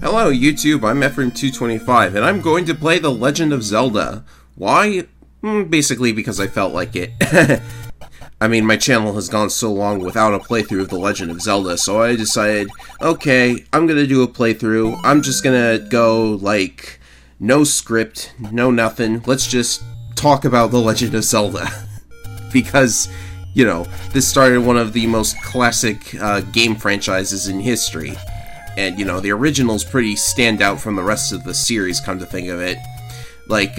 Hello YouTube, I'm Ephraim225, and I'm going to play The Legend of Zelda. Why? Basically because I felt like it. I mean, my channel has gone so long without a playthrough of The Legend of Zelda, so I decided, okay, I'm gonna do a playthrough. I'm just gonna go, like, no script, no nothing. Let's just talk about The Legend of Zelda. Because, you know, this started one of the most classic game franchises in history. And, you know, the original's pretty stand out from the rest of the series, come to think of it. Like,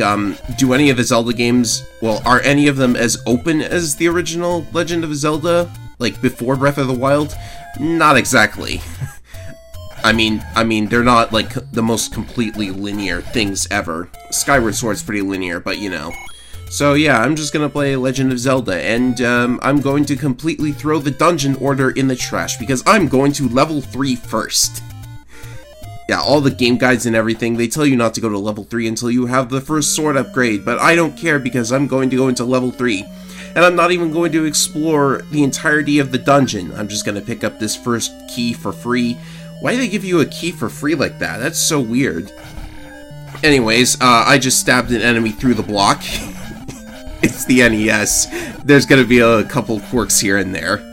do any of the Zelda games, well, are any of them as open as the original Legend of Zelda? Like, before Breath of the Wild? Not exactly. I mean, they're not, like, the most completely linear things ever. Skyward Sword's pretty linear, but, you know. So, yeah, I'm just gonna play Legend of Zelda, and, I'm going to completely throw the dungeon order in the trash, because I'm going to level 3 first. Yeah, all the game guides and everything, they tell you not to go to level 3 until you have the first sword upgrade, but I don't care because I'm going to go into level 3. And I'm not even going to explore the entirety of the dungeon. I'm just going to pick up this first key for free. Why do they give you a key for free like that? That's so weird. Anyways, I just stabbed an enemy through the block. It's the NES. There's going to be a couple quirks here and there.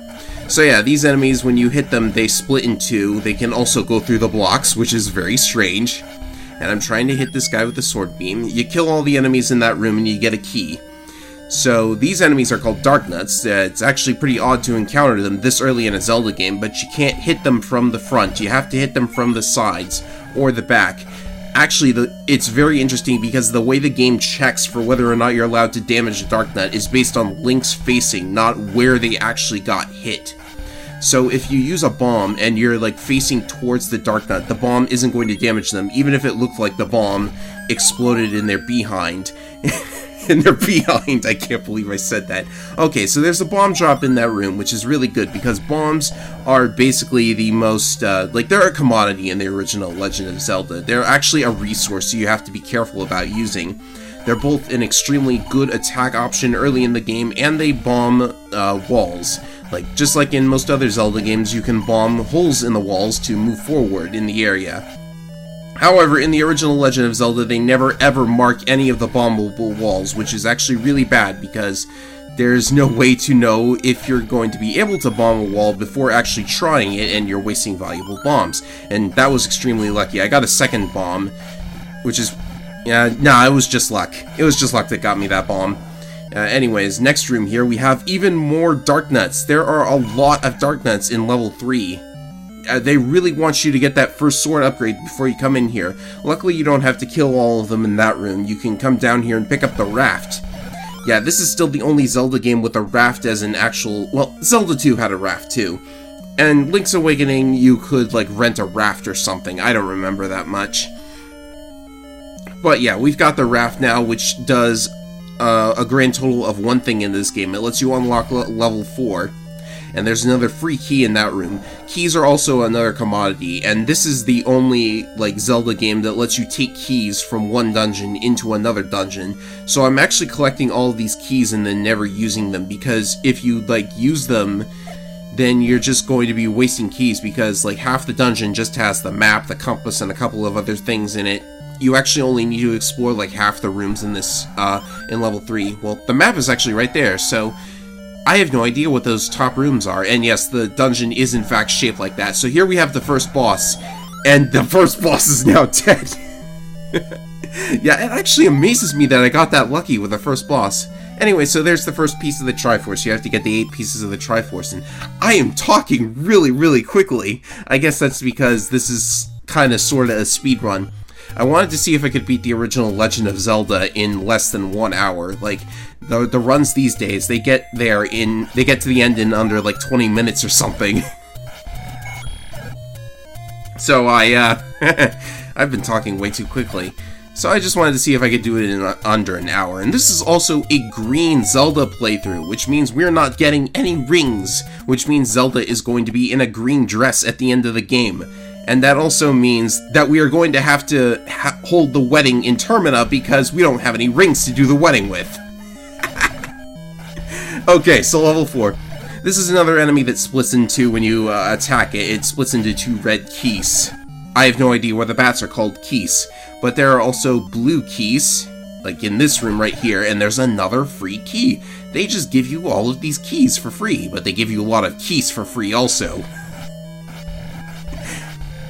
So yeah, these enemies, when you hit them, they split in two. They can also go through the blocks, which is very strange. And I'm trying to hit this guy with the sword beam. You kill all the enemies in that room and you get a key. So these enemies are called Dark Nuts. It's actually pretty odd to encounter them this early in a Zelda game, but you can't hit them from the front. You have to hit them from the sides or the back. Actually, it's very interesting because the way the game checks for whether or not you're allowed to damage a Dark Nut is based on Link's facing, not where they actually got hit. So if you use a bomb and you're like facing towards the Dark Nut, the bomb isn't going to damage them, even if it looked like the bomb exploded in their behind. In their behind, I can't believe I said that. Okay, so there's a bomb drop in that room, which is really good because bombs are basically the most, like, they're a commodity in the original Legend of Zelda. They're actually a resource, so you have to be careful about using. They're both an extremely good attack option early in the game, and they bomb walls. Like, just like in most other Zelda games, you can bomb holes in the walls to move forward in the area. However, in the original Legend of Zelda, they never ever mark any of the bombable walls, which is actually really bad because there's no way to know if you're going to be able to bomb a wall before actually trying it, and you're wasting valuable bombs. And that was extremely lucky. I got a second bomb, which is... yeah, nah, it was just luck. It was just luck that got me that bomb. Anyways, next room here, we have even more Dark Nuts. There are a lot of Dark Nuts in level 3. They really want you to get that first sword upgrade before you come in here. Luckily, you don't have to kill all of them in that room. You can come down here and pick up the raft. Yeah, this is still the only Zelda game with a raft as an actual... well, Zelda 2 had a raft too. And Link's Awakening, you could, like, rent a raft or something. I don't remember that much. But yeah, we've got the raft now, which does a grand total of one thing in this game. It lets you unlock level 4. And there's another free key in that room. Keys are also another commodity, and this is the only, like, Zelda game that lets you take keys from one dungeon into another dungeon. So I'm actually collecting all of these keys and then never using them, because if you, like, use them, then you're just going to be wasting keys, because, like, half the dungeon just has the map, the compass, and a couple of other things in it. You actually only need to explore, like, half the rooms in this, in level 3. Well, the map is actually right there, so... I have no idea what those top rooms are, and yes, the dungeon is in fact shaped like that. So here we have the first boss, and the first boss is now dead. Yeah, it actually amazes me that I got that lucky with the first boss. Anyway, so there's the first piece of the Triforce. You have to get the 8 pieces of the Triforce, and I am talking really, really quickly. I guess that's because this is kind of sort of a speed run. I wanted to see if I could beat the original Legend of Zelda in less than 1 hour. Like, the runs these days, they get to the end in under, like, 20 minutes or something. So I've been talking way too quickly. So I just wanted to see if I could do it in under an hour. And this is also a green Zelda playthrough, which means we're not getting any rings, which means Zelda is going to be in a green dress at the end of the game. And that also means that we are going to have to hold the wedding in Termina because we don't have any rings to do the wedding with. Okay, so level 4. This is another enemy that splits in two when you attack it. It splits into 2 red keys. I have no idea why the bats are called keys, but there are also blue keys, like in this room right here, and there's another free key. They just give you all of these keys for free, but they give you a lot of keys for free also.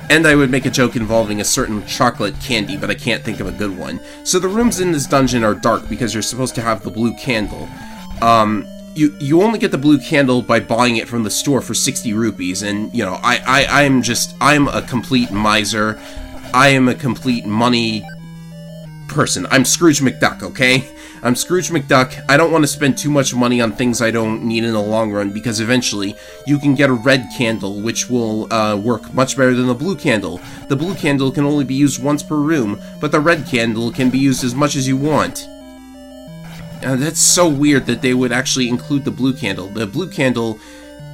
And I would make a joke involving a certain chocolate candy, but I can't think of a good one. So the rooms in this dungeon are dark because you're supposed to have the blue candle. You only get the blue candle by buying it from the store for 60 rupees, and, you know, I'm a complete miser. I am a complete money person. I'm Scrooge McDuck, okay? I'm Scrooge McDuck. I don't want to spend too much money on things I don't need in the long run, because eventually you can get a red candle, which will work much better than the blue candle. The blue candle can only be used once per room, but the red candle can be used as much as you want. That's so weird that they would actually include the blue candle. The blue candle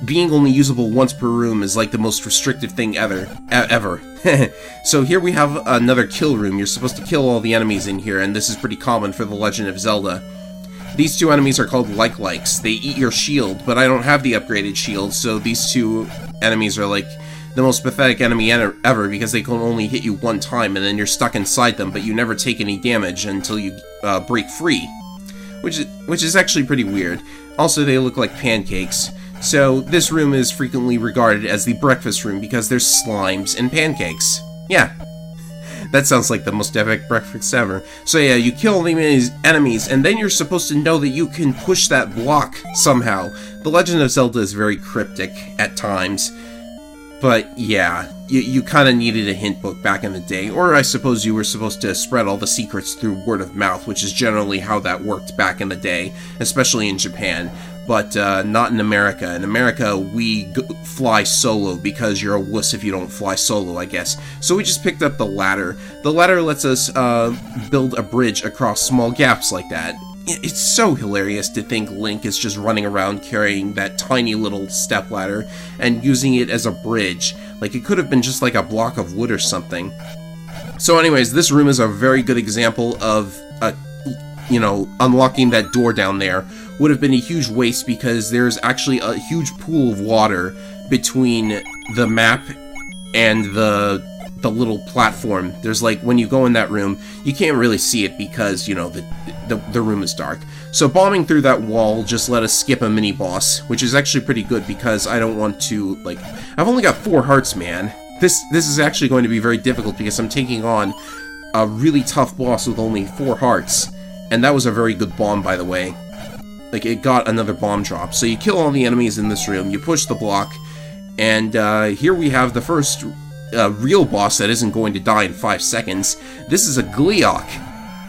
being only usable once per room is like the most restrictive thing ever. So here we have another kill room. You're supposed to kill all the enemies in here, and this is pretty common for The Legend of Zelda. These two enemies are called like-likes. They eat your shield, but I don't have the upgraded shield, so these two enemies are like the most pathetic enemy ever, because they can only hit you one time, and then you're stuck inside them, but you never take any damage until you break free. Which is actually pretty weird. Also, they look like pancakes. So, this room is frequently regarded as the breakfast room because there's slimes and pancakes. Yeah. That sounds like the most epic breakfast ever. So yeah, you kill the enemies, and then you're supposed to know that you can push that block somehow. The Legend of Zelda is very cryptic at times. But yeah, you kind of needed a hint book back in the day, or I suppose you were supposed to spread all the secrets through word of mouth, which is generally how that worked back in the day, especially in Japan, but not in America. In America, we fly solo because you're a wuss if you don't fly solo, I guess. So we just picked up the ladder. The ladder lets us build a bridge across small gaps like that. It's so hilarious to think Link is just running around carrying that tiny little stepladder and using it as a bridge. Like, it could have been just like a block of wood or something. So anyways, this room is a very good example of, you know, unlocking that door down there would have been a huge waste because there's actually a huge pool of water between the map and the little platform. There's like, when you go in that room, you can't really see it because, you know, the room is dark. So bombing through that wall just let us skip a mini-boss, which is actually pretty good because I don't want to, like, I've only got 4 hearts, man. This is actually going to be very difficult because I'm taking on a really tough boss with only 4 hearts. And that was a very good bomb, by the way. Like, it got another bomb drop. So you kill all the enemies in this room, you push the block, and here we have the first real boss that isn't going to die in 5 seconds. This is a Gleeok.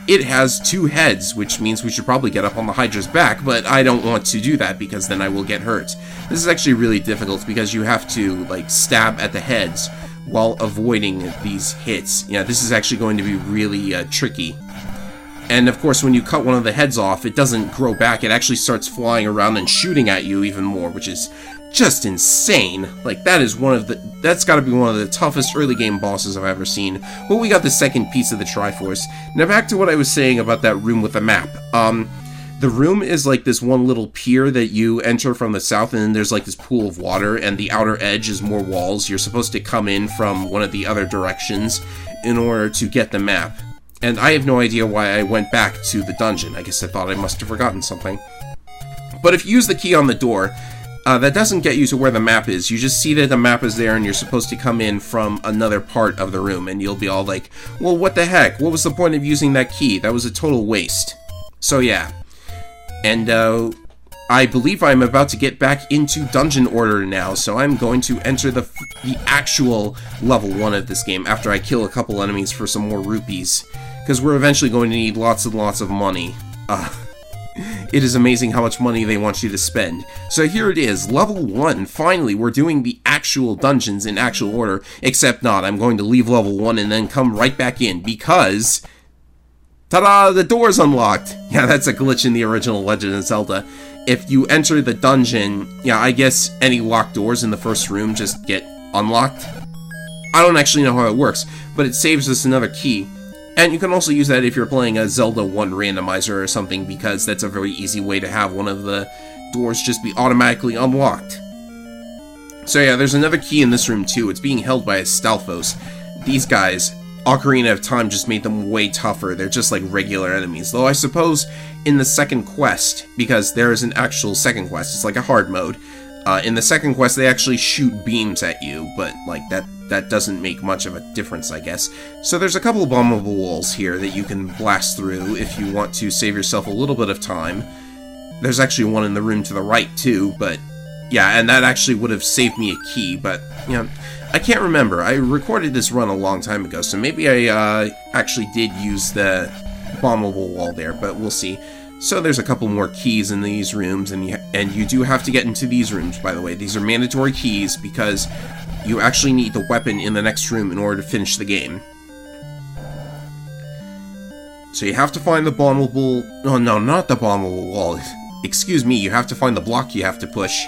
It has 2 heads, which means we should probably get up on the Hydra's back, but I don't want to do that because then I will get hurt. This is actually really difficult because you have to, like, stab at the heads while avoiding these hits. Yeah, this is actually going to be really tricky. And of course, when you cut one of the heads off, it doesn't grow back, it actually starts flying around and shooting at you even more, which is just insane. Like, that's gotta be one of the toughest early game bosses I've ever seen. But we got the second piece of the Triforce. Now back to what I was saying about that room with the map. The room is like this one little pier that you enter from the south, and then there's like this pool of water, and the outer edge is more walls. You're supposed to come in from one of the other directions in order to get the map. And I have no idea why I went back to the dungeon. I guess I thought I must have forgotten something. But if you use the key on the door, that doesn't get you to where the map is. You just see that the map is there and you're supposed to come in from another part of the room. And you'll be all like, well, what the heck? What was the point of using that key? That was a total waste. So yeah. And I believe I'm about to get back into dungeon order now. So I'm going to enter the actual level 1 of this game after I kill a couple enemies for some more rupees. Because we're eventually going to need lots and lots of money. It is amazing how much money they want you to spend. So here it is, level 1. Finally, we're doing the actual dungeons in actual order. Except not, I'm going to leave level 1 and then come right back in because... ta-da! The door's unlocked! Yeah, that's a glitch in the original Legend of Zelda. If you enter the dungeon, yeah, I guess any locked doors in the first room just get unlocked. I don't actually know how it works, but it saves us another key. And you can also use that if you're playing a Zelda 1 randomizer or something, because that's a very easy way to have one of the doors just be automatically unlocked. So yeah, there's another key in this room too. It's being held by a Stalfos. these guys, Ocarina of Time just made them way tougher. They're just like regular enemies. Though I suppose in the second quest, because there is an actual second quest, it's like a hard mode. In the second quest, they actually shoot beams at you, but like that doesn't make much of a difference, I guess. So there's a couple of bombable walls here that you can blast through if you want to save yourself a little bit of time. There's actually one in the room to the right, too, but yeah, and that actually would have saved me a key, but, you know, I can't remember. I recorded this run a long time ago, so maybe I actually did use the bombable wall there, but we'll see. So there's a couple more keys in these rooms, and you do have to get into these rooms, by the way. These are mandatory keys because you actually need the weapon in the next room in order to finish the game. So you have to find the bombable... Oh, no, not the bombable wall. Excuse me, you have to find the block you have to push.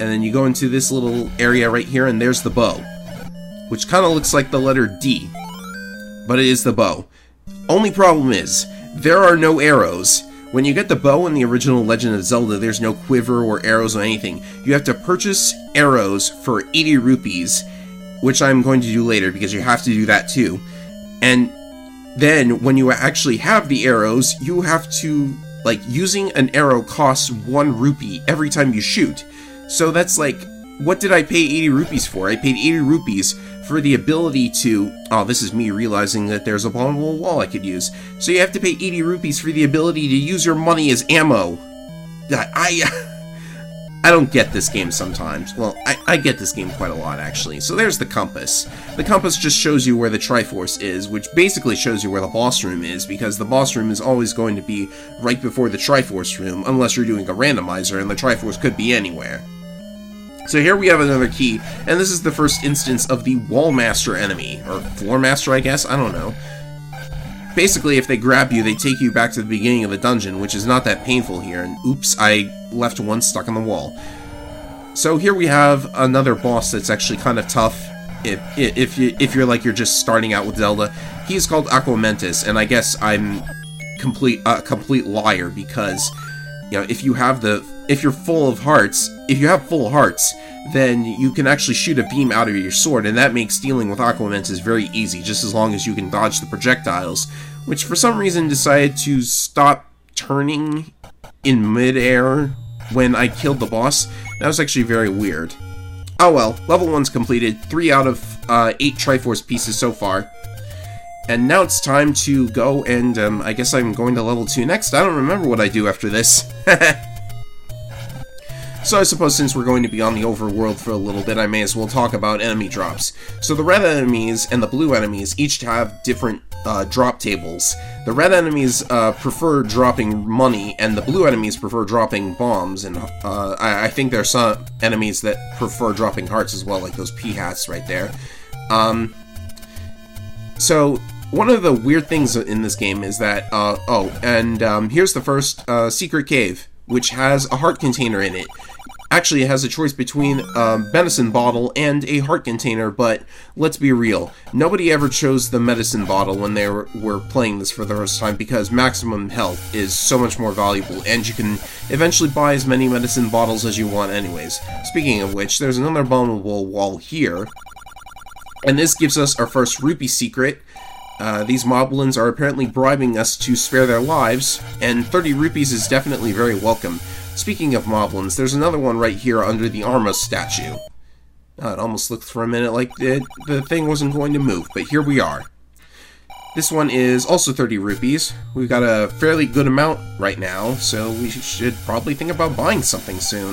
And then you go into this little area right here, and there's the bow. Which kind of looks like the letter D. But it is the bow. Only problem is, there are no arrows. When you get the bow in the original Legend of Zelda, there's no quiver or arrows or anything. You have to purchase arrows for 80 rupees, which I'm going to do later, because you have to do that too. And then, when you actually have the arrows, you have to... Like, using an arrow costs 1 rupee every time you shoot. So that's like, what did I pay 80 rupees for? I paid 80 rupees for the ability to... Oh, this is me realizing that there's a bombable wall I could use. So you have to pay 80 rupees for the ability to use your money as ammo. I don't get this game sometimes. Well, I get this game quite a lot, actually. So there's the compass. The compass just shows you where the Triforce is, which basically shows you where the boss room is, because the boss room is always going to be right before the Triforce room, unless you're doing a randomizer, and the Triforce could be anywhere. So here we have another key, and this is the first instance of the Wall Master enemy, or Floor Master, I guess? I don't know. Basically, if they grab you, they take you back to the beginning of the dungeon, which is not that painful here, and oops, I left one stuck on the wall. So here we have another boss that's actually kind of tough, if you're just starting out with Zelda. He's called Aquamentus, and I guess I'm a complete liar, because, you know, if you have full hearts, then you can actually shoot a beam out of your sword, and that makes dealing with Aquamentus very easy, just as long as you can dodge the projectiles, which for some reason decided to stop turning in midair when I killed the boss. That was actually very weird. Oh well, level 1's completed, 3 out of 8 Triforce pieces so far. And now it's time to go and, I guess I'm going to level 2 next. I don't remember what I do after this. So I suppose since we're going to be on the overworld for a little bit, I may as well talk about enemy drops. So the red enemies and the blue enemies each have different drop tables. The red enemies prefer dropping money, and the blue enemies prefer dropping bombs, and I think there are some enemies that prefer dropping hearts as well, like those pea-hats right there. So one of the weird things in this game is that, here's the first secret cave, which has a heart container in it. Actually, it has a choice between a medicine bottle and a heart container, but let's be real. Nobody ever chose the medicine bottle when they were playing this for the first time, because maximum health is so much more valuable, and you can eventually buy as many medicine bottles as you want anyways. Speaking of which, there's another bombable wall here, and this gives us our first rupee secret. These moblins are apparently bribing us to spare their lives, and 30 rupees is definitely very welcome. Speaking of moblins, there's another one right here under the Arma statue. It almost looked for a minute like the thing wasn't going to move, but here we are. This one is also 30 rupees. We've got a fairly good amount right now, so we should probably think about buying something soon.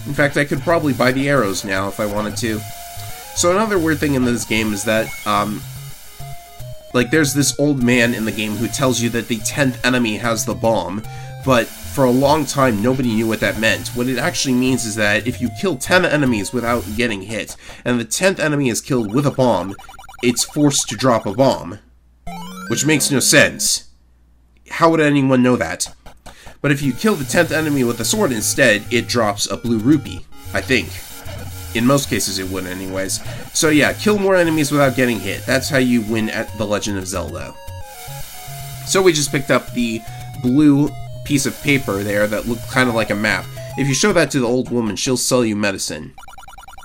In fact, I could probably buy the arrows now if I wanted to. So another weird thing in this game is that, there's this old man in the game who tells you that the 10th enemy has the bomb, but for a long time nobody knew what that meant. What it actually means is that if you kill 10 enemies without getting hit, and the 10th enemy is killed with a bomb, it's forced to drop a bomb. Which makes no sense. How would anyone know that? But if you kill the 10th enemy with a sword instead, it drops a blue rupee, I think. In most cases it would anyways. So yeah, kill more enemies without getting hit. That's how you win at The Legend of Zelda. So we just picked up the blue piece of paper there that looked kind of like a map. If you show that to the old woman, she'll sell you medicine.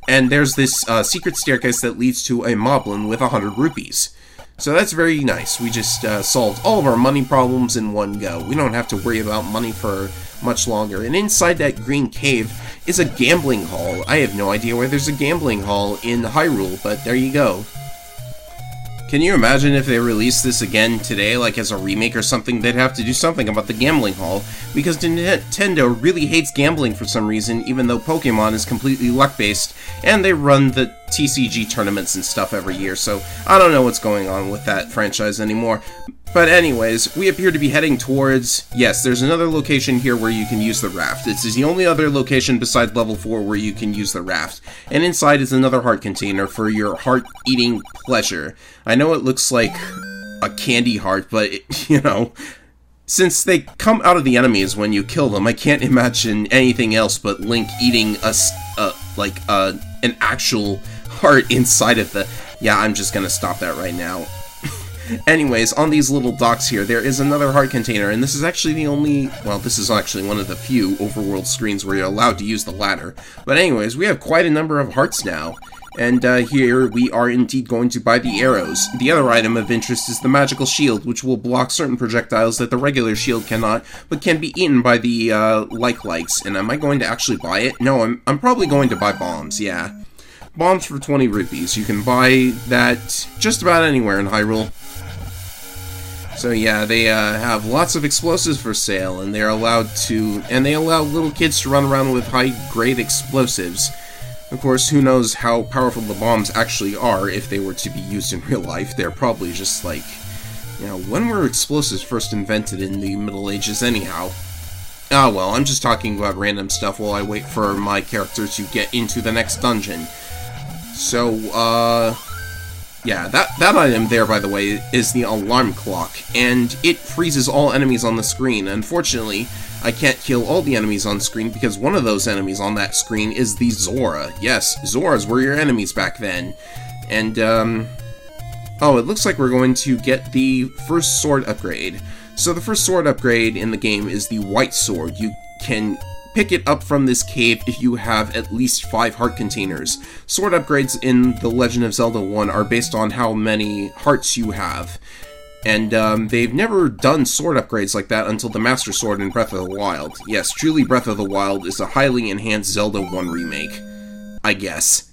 And there's this secret staircase that leads to a moblin with 100 rupees. So that's very nice. We just solved all of our money problems in one go. We don't have to worry about money for much longer. And inside that green cave is a gambling hall. I have no idea where there's a gambling hall in Hyrule, but there you go. Can you imagine if they released this again today, like as a remake or something? They'd have to do something about the gambling hall, because Nintendo really hates gambling for some reason, even though Pokemon is completely luck-based, and they run the TCG tournaments and stuff every year, so I don't know what's going on with that franchise anymore. But anyways, we appear to be heading towards... Yes, there's another location here where you can use the raft. This is the only other location besides level 4 where you can use the raft. And inside is another heart container for your heart-eating pleasure. I know it looks like a candy heart, but, you know... Since they come out of the enemies when you kill them, I can't imagine anything else but Link eating an actual heart inside of the... Yeah, I'm just gonna stop that right now. Anyways, on these little docks here, there is another heart container, and this is actually the only... Well, this is actually one of the few overworld screens where you're allowed to use the ladder. But anyways, we have quite a number of hearts now. And here we are indeed going to buy the arrows. The other item of interest is the magical shield, which will block certain projectiles that the regular shield cannot, but can be eaten by the likes. And am I going to actually buy it? No, I'm probably going to buy bombs, yeah. Bombs for 20 rupees. You can buy that just about anywhere in Hyrule. So yeah, they have lots of explosives for sale, and they're allowed to... And they allow little kids to run around with high-grade explosives. Of course, who knows how powerful the bombs actually are if they were to be used in real life. They're probably just like... You know, when were explosives first invented in the Middle Ages anyhow? Ah well, I'm just talking about random stuff while I wait for my character to get into the next dungeon. So, yeah, that item there, by the way, is the alarm clock, and it freezes all enemies on the screen. Unfortunately, I can't kill all the enemies on screen because one of those enemies on that screen is the Zora. Yes, Zoras were your enemies back then. And, oh, it looks like we're going to get the first sword upgrade. So the first sword upgrade in the game is the white sword. You can pick it up from this cave if you have at least 5 heart containers. Sword upgrades in The Legend of Zelda 1 are based on how many hearts you have. And they've never done sword upgrades like that until the Master Sword in Breath of the Wild. Yes, truly Breath of the Wild is a highly enhanced Zelda 1 remake. I guess.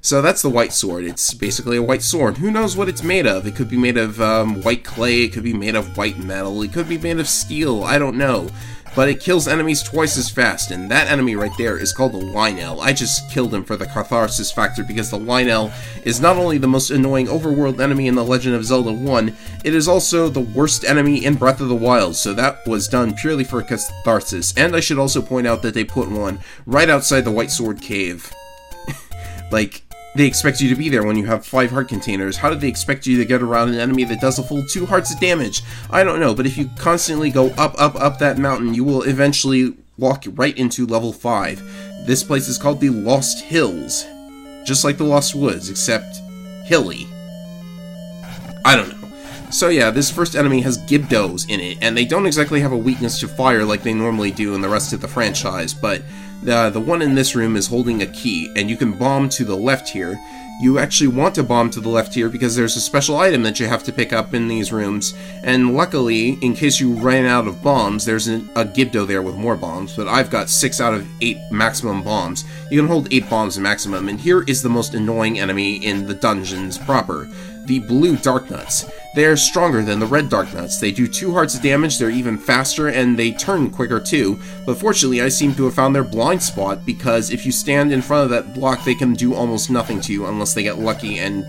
So that's the white sword. It's basically a white sword. Who knows what it's made of? It could be made of white clay, it could be made of white metal, it could be made of steel, I don't know. But it kills enemies twice as fast, and that enemy right there is called the Lionel. I just killed him for the catharsis factor because the Lionel is not only the most annoying overworld enemy in The Legend of Zelda 1, it is also the worst enemy in Breath of the Wild, so that was done purely for catharsis. And I should also point out that they put one right outside the White Sword Cave. Like, they expect you to be there when you have 5 heart containers. How did they expect you to get around an enemy that does a full 2 hearts of damage? I don't know, but if you constantly go up that mountain, you will eventually walk right into level 5. This place is called the Lost Hills. Just like the Lost Woods, except hilly. I don't know. So yeah, this first enemy has Gibdos in it, and they don't exactly have a weakness to fire like they normally do in the rest of the franchise, but the one in this room is holding a key, and you can bomb to the left here. You actually want to bomb to the left here because there's a special item that you have to pick up in these rooms, and luckily, in case you ran out of bombs, there's a Gibdo there with more bombs, but I've got 6 out of 8 maximum bombs. You can hold 8 bombs maximum, and here is the most annoying enemy in the dungeons proper. The blue Darknuts. They're stronger than the red Darknuts. They do 2 hearts of damage, they're even faster, and they turn quicker too. But fortunately, I seem to have found their blind spot, because if you stand in front of that block, they can do almost nothing to you unless they get lucky and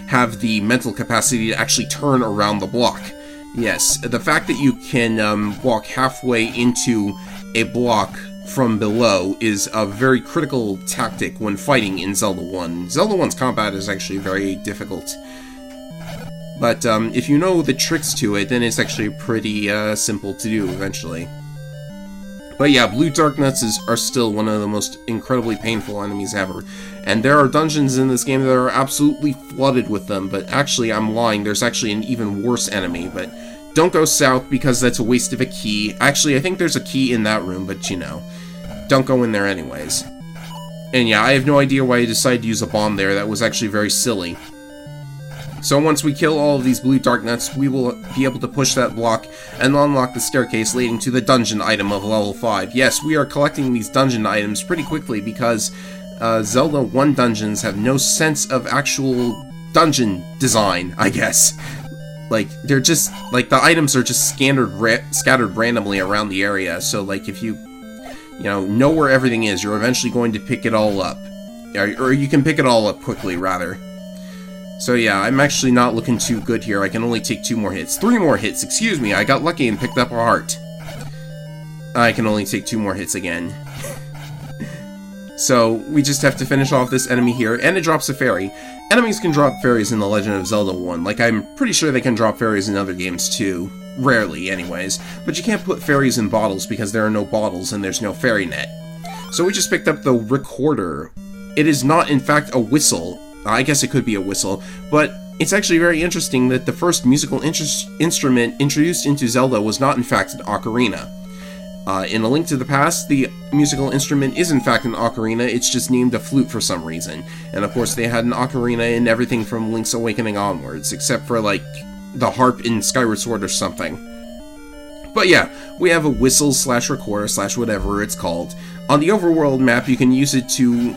have the mental capacity to actually turn around the block. Yes, the fact that you can walk halfway into a block from below is a very critical tactic when fighting in Zelda 1. Zelda 1's combat is actually very difficult. But if you know the tricks to it, then it's actually pretty simple to do eventually. But yeah, blue Darknuts are still one of the most incredibly painful enemies ever. And there are dungeons in this game that are absolutely flooded with them, but actually I'm lying, there's actually an even worse enemy, but don't go south because that's a waste of a key. Actually, I think there's a key in that room, but you know, don't go in there anyways. And yeah, I have no idea why I decided to use a bomb there. That was actually very silly. So once we kill all of these blue dark nuts, we will be able to push that block and unlock the staircase leading to the dungeon item of level 5. Yes, we are collecting these dungeon items pretty quickly because Zelda 1 dungeons have no sense of actual dungeon design, I guess. Like, they're just, like, the items are just scattered randomly around the area, so, like, if you know where everything is, you're eventually going to pick it all up. Or you can pick it all up quickly, rather. So yeah, I'm actually not looking too good here. I can only take 2 more hits. 3 more hits, excuse me, I got lucky and picked up a heart. I can only take 2 more hits again. So, we just have to finish off this enemy here, and it drops a fairy. Enemies can drop fairies in The Legend of Zelda 1, like I'm pretty sure they can drop fairies in other games too. Rarely, anyways. But you can't put fairies in bottles because there are no bottles and there's no fairy net. So we just picked up the recorder. It is not, in fact, a whistle. I guess it could be a whistle, but it's actually very interesting that the first musical instrument introduced into Zelda was not, in fact, an ocarina. In A Link to the Past, the musical instrument is in fact an ocarina, it's just named a flute for some reason. And of course they had an ocarina in everything from Link's Awakening onwards, except for like the harp in Skyward Sword or something. But yeah, we have a whistle slash recorder slash whatever it's called. On the overworld map you can use it to...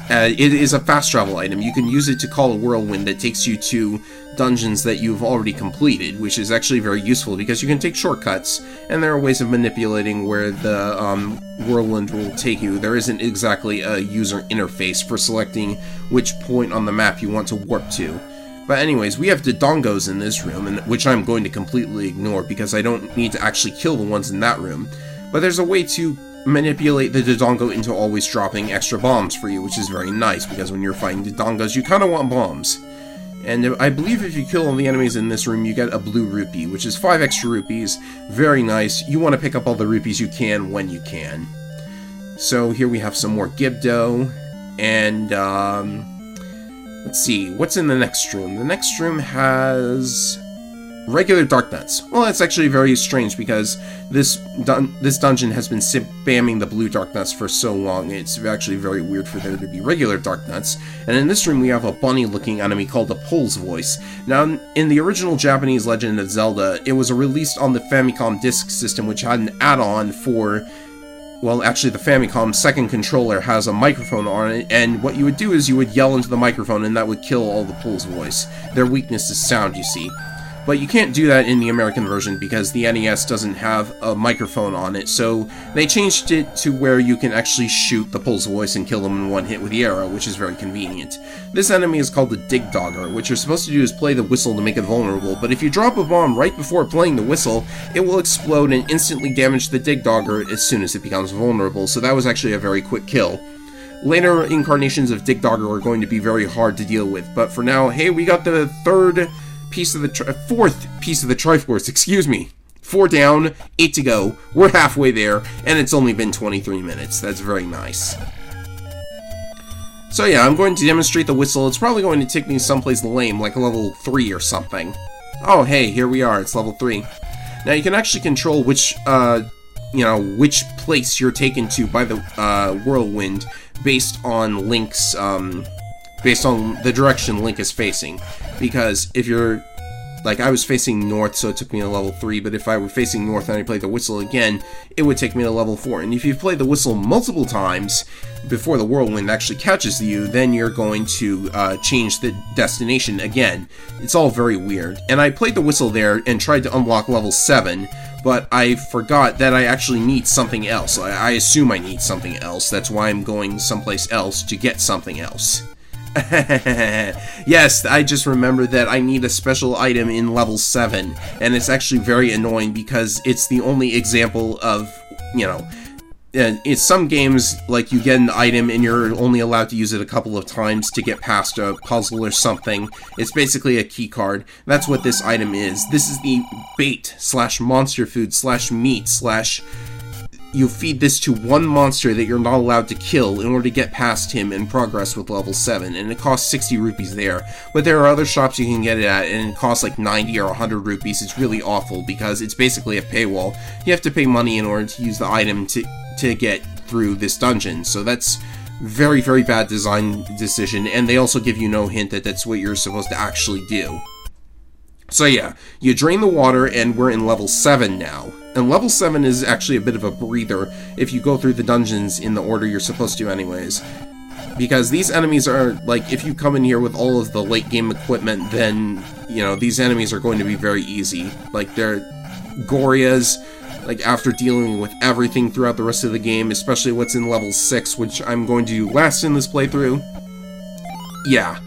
it is a fast travel item. You can use it to call a whirlwind that takes you to dungeons that you've already completed, which is actually very useful because you can take shortcuts, and there are ways of manipulating where the whirlwind will take you. There isn't exactly a user interface for selecting which point on the map you want to warp to. But anyways, we have Dodongos in this room, which I'm going to completely ignore because I don't need to actually kill the ones in that room. But there's a way to manipulate the Dodongo into always dropping extra bombs for you, which is very nice, because when you're fighting Dodongos, you kind of want bombs. And I believe if you kill all the enemies in this room, you get a blue rupee, which is 5 extra rupees. Very nice. You want to pick up all the rupees you can when you can. So here we have some more Gibdo, and let's see, what's in the next room? The next room has regular dark nuts. Well, that's actually very strange because this dungeon has been spamming the blue dark nuts for so long. It's actually very weird for there to be regular dark nuts. And in this room we have a bunny-looking enemy called a Pole's Voice. Now, in the original Japanese Legend of Zelda, it was released on the Famicom Disk System, which had an add-on for... Well, actually, the Famicom's second controller has a microphone on it, and what you would do is you would yell into the microphone, and that would kill all the Pole's Voice. Their weakness is sound, you see. But you can't do that in the American version because the NES doesn't have a microphone on it, so they changed it to where you can actually shoot the Pole's Voice and kill them in one hit with the arrow, which is very convenient. This enemy is called the Dig Dogger. What you're supposed to do is play the whistle to make it vulnerable, but if you drop a bomb right before playing the whistle, it will explode and instantly damage the Dig Dogger as soon as it becomes vulnerable, so that was actually a very quick kill. Later incarnations of Dig Dogger are going to be very hard to deal with, but for now, hey, we got the fourth piece of the Triforce, excuse me. 4 down, 8 to go. We're halfway there, and it's only been 23 minutes. That's very nice. So yeah, I'm going to demonstrate the whistle. It's probably going to take me someplace lame, like level 3 or something. Oh, hey, here we are. It's level 3. Now, you can actually control which place you're taken to by the whirlwind based on Link's, based on the direction Link is facing. Because if you're, like, I was facing north, so it took me to level 3, but if I were facing north and I played the whistle again, it would take me to level 4. And if you play the whistle multiple times before the whirlwind actually catches you, then you're going to change the destination again. It's all very weird. And I played the whistle there and tried to unlock level 7, but I forgot that I actually need something else. I assume I need something else. That's why I'm going someplace else to get something else. Yes, I just remembered that I need a special item in level 7, and it's actually very annoying because it's the only example of, in some games, like, you get an item and you're only allowed to use it a couple of times to get past a puzzle or something. It's basically a key card. That's what this item is. This is the bait / monster food / meat / you feed this to one monster that you're not allowed to kill in order to get past him and progress with level 7, and it costs 60 rupees there. But there are other shops you can get it at, and it costs like 90 or 100 rupees. It's really awful because it's basically a paywall. You have to pay money in order to use the item to get through this dungeon, so that's Very, very bad design decision, and they also give you no hint that that's what you're supposed to actually do. So yeah, you drain the water, and we're in level 7 now. And level 7 is actually a bit of a breather if you go through the dungeons in the order you're supposed to anyways. Because these enemies are, like, if you come in here with all of the late game equipment, then, you know, these enemies are going to be very easy. Like, they're Gorias, like, after dealing with everything throughout the rest of the game, especially what's in level 6, which I'm going to do last in this playthrough. Yeah.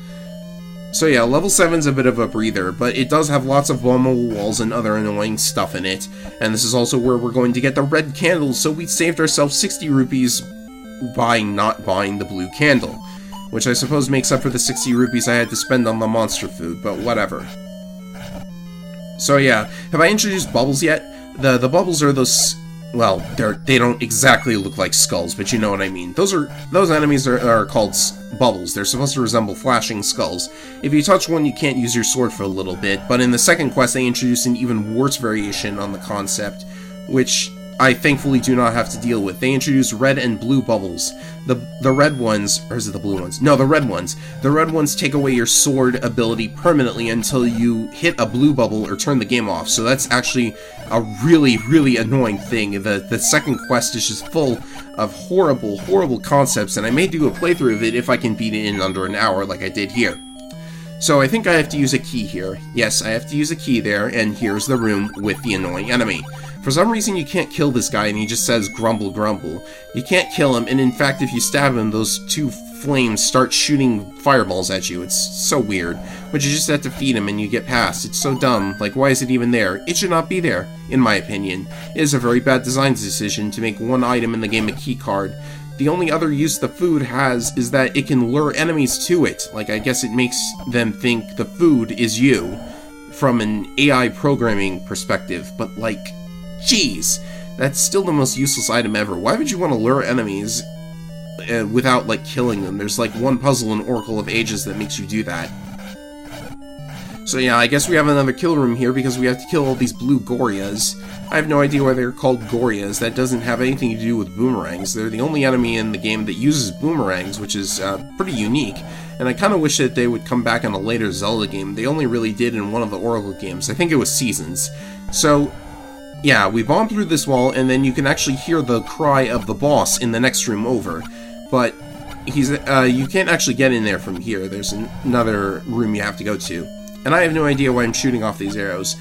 So yeah, level 7's a bit of a breather, but it does have lots of vulnerable walls and other annoying stuff in it. And this is also where we're going to get the red candles, so we saved ourselves 60 rupees by not buying the blue candle. Which I suppose makes up for the 60 rupees I had to spend on the monster food, but whatever. So yeah, have I introduced bubbles yet? The bubbles are those... Well, they don't exactly look like skulls, but you know what I mean. Those enemies are called bubbles. They're supposed to resemble flashing skulls. If you touch one, you can't use your sword for a little bit, but in the second quest they introduced an even worse variation on the concept, which I thankfully do not have to deal with. They introduced red and blue bubbles. The red ones, or is it the blue ones? No, the red ones. The red ones take away your sword ability permanently until you hit a blue bubble or turn the game off. So that's actually a really, really annoying thing. The second quest is just full of horrible, horrible concepts, and I may do a playthrough of it if I can beat it in under an hour like I did here. So I think I have to use a key here. Yes, I have to use a key there, and here's the room with the annoying enemy. For some reason you can't kill this guy and he just says grumble grumble. You can't kill him, and in fact if you stab him, those two flames start shooting fireballs at you. It's so weird. But you just have to feed him and you get past. It's so dumb. Like, why is it even there? It should not be there, in my opinion. It is a very bad design decision to make one item in the game a key card. The only other use the food has is that it can lure enemies to it. Like, I guess it makes them think the food is you, from an AI programming perspective, but like, jeez, that's still the most useless item ever. Why would you want to lure enemies without, like, killing them? There's, like, one puzzle in Oracle of Ages that makes you do that. So yeah, I guess we have another kill room here because we have to kill all these blue Gorias. I have no idea why they're called Gorias. That doesn't have anything to do with boomerangs. They're the only enemy in the game that uses boomerangs, which is pretty unique. And I kind of wish that they would come back in a later Zelda game. They only really did in one of the Oracle games. I think it was Seasons. So yeah, we bomb through this wall, and then you can actually hear the cry of the boss in the next room over. But he's you can't actually get in there from here. There's another room you have to go to. And I have no idea why I'm shooting off these arrows.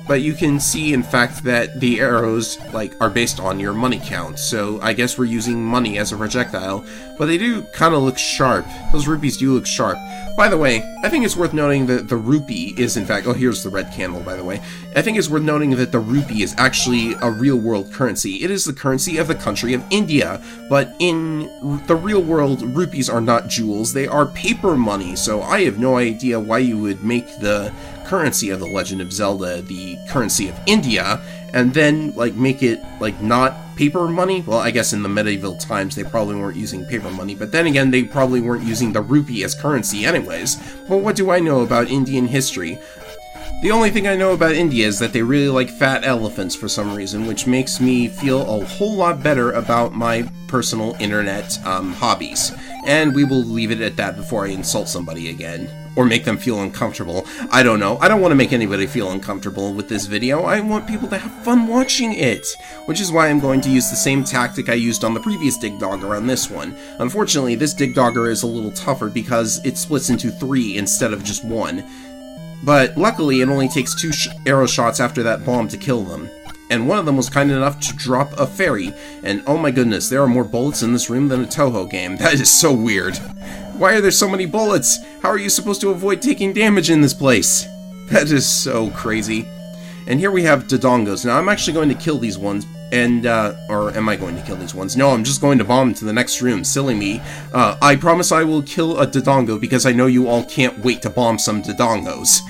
But you can see, in fact, that the arrows, like, are based on your money count. So I guess we're using money as a projectile. But they do kind of look sharp. Those rupees do look sharp. By the way, I think it's worth noting that the rupee is, in fact... Oh, here's the red candle, by the way. I think it's worth noting that the rupee is actually a real-world currency. It is the currency of the country of India. But in the real world, rupees are not jewels. They are paper money. So I have no idea why you would make the currency of The Legend of Zelda the currency of India, and then, like, make it, like, not paper money. Well, I guess in the medieval times they probably weren't using paper money, but then again, they probably weren't using the rupee as currency anyways. But what do I know about Indian history? The only thing I know about India is that they really like fat elephants for some reason, which makes me feel a whole lot better about my personal internet hobbies. And we will leave it at that before I insult somebody again. Or make them feel uncomfortable. I don't know. I don't want to make anybody feel uncomfortable with this video. I want people to have fun watching it. Which is why I'm going to use the same tactic I used on the previous Dig Dogger on this one. Unfortunately, this Dig Dogger is a little tougher because it splits into 3 instead of just 1. But luckily, it only takes 2 arrow shots after that bomb to kill them. And one of them was kind enough to drop a fairy. And oh my goodness, there are more bullets in this room than a Toho game. That is so weird. Why are there so many bullets? How are you supposed to avoid taking damage in this place? That is so crazy. And here we have Dodongos. Now, I'm actually going to kill these ones, and, or am I going to kill these ones? No, I'm just going to bomb to the next room. Silly me. I promise I will kill a Dodongo because I know you all can't wait to bomb some Dodongos.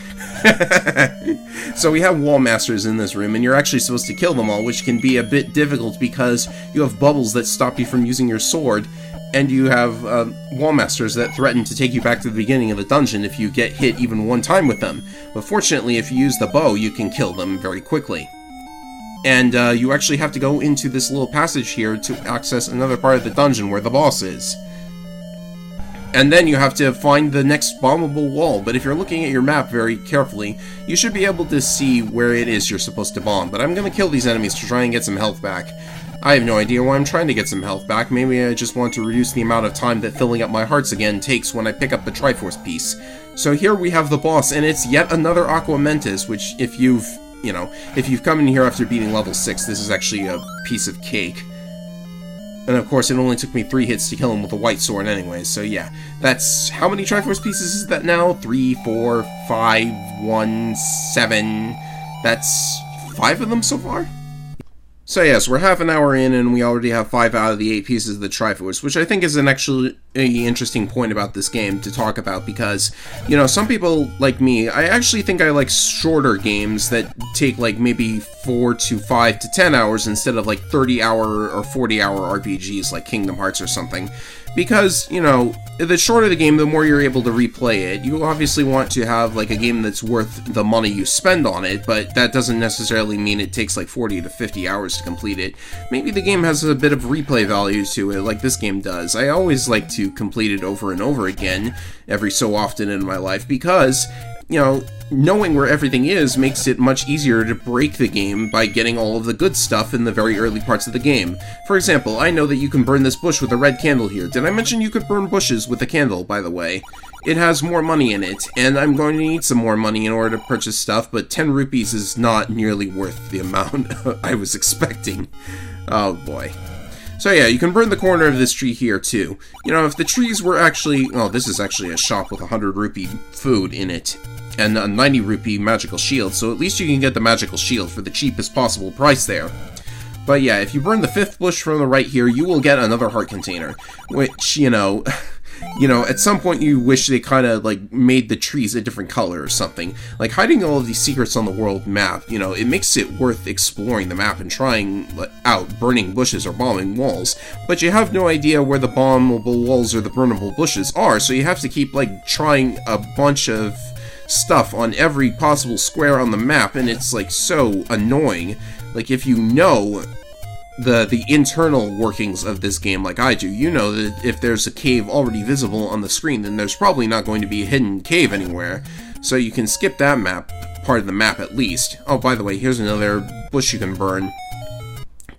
So we have wall masters in this room, and you're actually supposed to kill them all, which can be a bit difficult because you have bubbles that stop you from using your sword, and you have wall masters that threaten to take you back to the beginning of the dungeon if you get hit even one time with them. But fortunately, if you use the bow, you can kill them very quickly. And you actually have to go into this little passage here to access another part of the dungeon where the boss is. And then you have to find the next bombable wall, but if you're looking at your map very carefully, you should be able to see where it is you're supposed to bomb. But I'm gonna kill these enemies to try and get some health back. I have no idea why I'm trying to get some health back. Maybe I just want to reduce the amount of time that filling up my hearts again takes when I pick up the Triforce piece. So here we have the boss, and it's yet another Aqua Mentis, which if you've come in here after beating level 6, this is actually a piece of cake. And of course, it only took me 3 hits to kill him with a white sword anyways, so yeah. That's... how many Triforce pieces is that now? 3, 4, 5, 1, 7... That's 5 of them so far? So yes, we're half an hour in, and we already have 5 out of the 8 pieces of the Triforce, which I think is an actually interesting point about this game to talk about, because, you know, some people, like me, I actually think I like shorter games that take, like, maybe 4 to 5 to 10 hours instead of, like, 30-hour or 40-hour RPGs like Kingdom Hearts or something. Because, you know, the shorter the game, the more you're able to replay it. You obviously want to have, like, a game that's worth the money you spend on it, but that doesn't necessarily mean it takes, like, 40 to 50 hours to complete it. Maybe the game has a bit of replay value to it, like this game does. I always like to complete it over and over again, every so often in my life, because, you know, knowing where everything is makes it much easier to break the game by getting all of the good stuff in the very early parts of the game. For example, I know that you can burn this bush with a red candle here. Did I mention you could burn bushes with a candle, by the way? It has more money in it, and I'm going to need some more money in order to purchase stuff, but 10 rupees is not nearly worth the amount I was expecting. Oh boy. So yeah, you can burn the corner of this tree here, too. You know, if the trees were actually... oh, this is actually a shop with 100 rupee food in it, and a 90 rupee magical shield, so at least you can get the magical shield for the cheapest possible price there. But yeah, if you burn the 5th bush from the right here, you will get another heart container, which, you know... you know, at some point you wish they kind of, like, made the trees a different color or something. Like, hiding all of these secrets on the world map, you know, it makes it worth exploring the map and trying out burning bushes or bombing walls. But you have no idea where the bombable walls or the burnable bushes are, so you have to keep, like, trying a bunch of stuff on every possible square on the map, and it's, like, so annoying. Like, if you know the internal workings of this game like I do, you know that if there's a cave already visible on the screen, then there's probably not going to be a hidden cave anywhere, so you can skip that part of the map at least. Oh, by the way, here's another bush you can burn.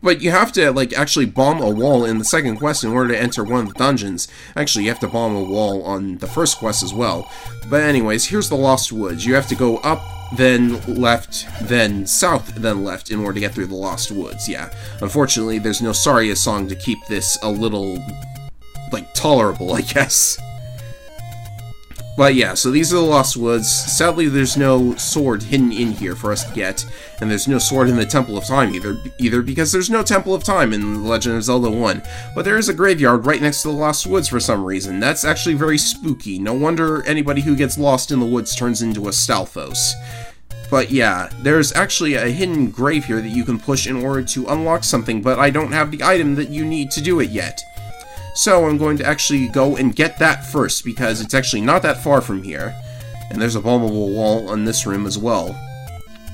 But you have to, like, actually bomb a wall in the second quest in order to enter one of the dungeons. Actually, you have to bomb a wall on the first quest as well. But anyways, here's the Lost Woods. You have to go up, then left, then south, then left in order to get through the Lost Woods, yeah. Unfortunately, there's no Saria song to keep this a little, like, tolerable, I guess. But yeah, so these are the Lost Woods. Sadly, there's no sword hidden in here for us to get, and there's no sword in the Temple of Time either because there's no Temple of Time in The Legend of Zelda 1. But there is a graveyard right next to the Lost Woods for some reason. That's actually very spooky. No wonder anybody who gets lost in the woods turns into a Stalfos. But yeah, there's actually a hidden grave here that you can push in order to unlock something, but I don't have the item that you need to do it yet. So I'm going to actually go and get that first, because it's actually not that far from here. And there's a bombable wall on this room as well.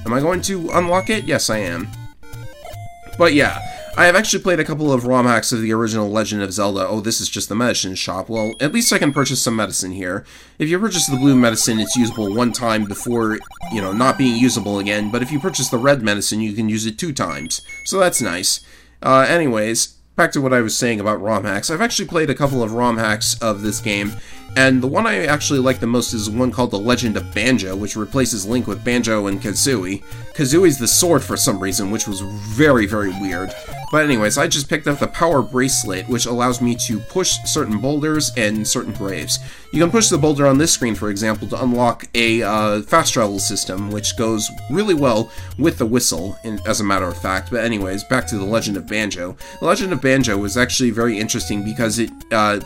Am I going to unlock it? Yes, I am. But yeah, I have actually played a couple of ROM hacks of the original Legend of Zelda. Oh, this is just the medicine shop. Well, at least I can purchase some medicine here. If you purchase the blue medicine, it's usable one time before, you know, not being usable again. But if you purchase the red medicine, you can use it 2 times. So that's nice. Anyways, back to what I was saying about ROM hacks. I've actually played a couple of ROM hacks of this game, and the one I actually like the most is one called The Legend of Banjo, which replaces Link with Banjo and Kazooie. Kazooie's the sword for some reason, which was very, very weird. But anyways, I just picked up the Power Bracelet, which allows me to push certain boulders and certain graves. You can push the boulder on this screen, for example, to unlock a fast travel system, which goes really well with the whistle, as a matter of fact. But anyways, back to The Legend of Banjo. The Legend of Banjo was actually very interesting because it,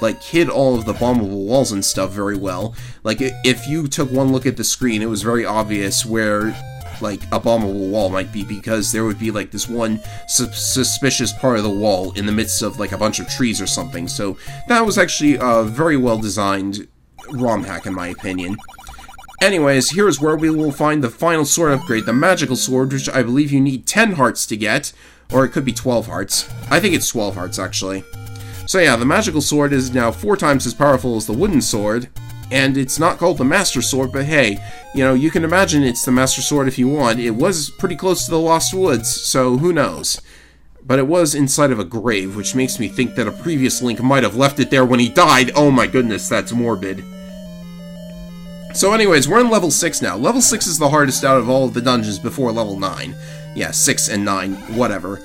like, hid all of the bombable walls and stuff very well. Like, if you took one look at the screen, it was very obvious where, like, a bombable wall might be, because there would be, like, this one suspicious part of the wall in the midst of, like, a bunch of trees or something. So that was actually a very well designed ROM hack, in my opinion. Anyways, here's where we will find the final sword upgrade, the magical sword, which I believe you need 10 hearts to get, or it could be 12 hearts. I think it's 12 hearts, actually. So yeah, the magical sword is now 4 times as powerful as the wooden sword, and it's not called the Master Sword, but hey, you know, you can imagine it's the Master Sword if you want. It was pretty close to the Lost Woods, so who knows. But it was inside of a grave, which makes me think that a previous Link might have left it there when he died. Oh my goodness, that's morbid. So anyways, we're in level 6 now. Level 6 is the hardest out of all of the dungeons before level 9. Yeah, 6 and 9, whatever.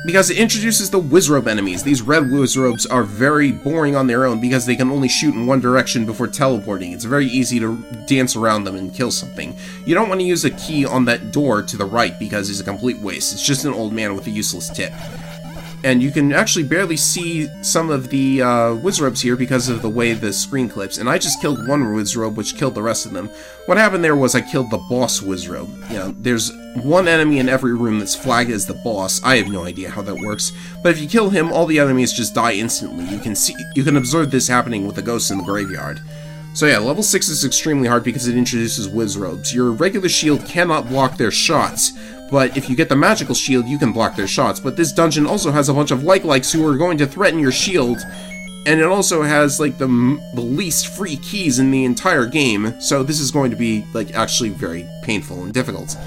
Because it introduces the Wizrobe enemies. These red Wizrobes are very boring on their own because they can only shoot in one direction before teleporting. It's very easy to dance around them and kill something. You don't want to use a key on that door to the right because it's a complete waste. It's just an old man with a useless tip. And you can actually barely see some of the Wizrobes here because of the way the screen clips. And I just killed one Wizrobe, which killed the rest of them. What happened there was I killed the boss Wizrobe. You know, there's one enemy in every room that's flagged as the boss. I have no idea how that works. But if you kill him, all the enemies just die instantly. You can observe this happening with the ghosts in the graveyard. So yeah, level 6 is extremely hard because it introduces Wizrobes. Your regular shield cannot block their shots, but if you get the magical shield, you can block their shots. But this dungeon also has a bunch of like-likes who are going to threaten your shield, and it also has, like, the least free keys in the entire game, so this is going to be, like, actually very painful and difficult.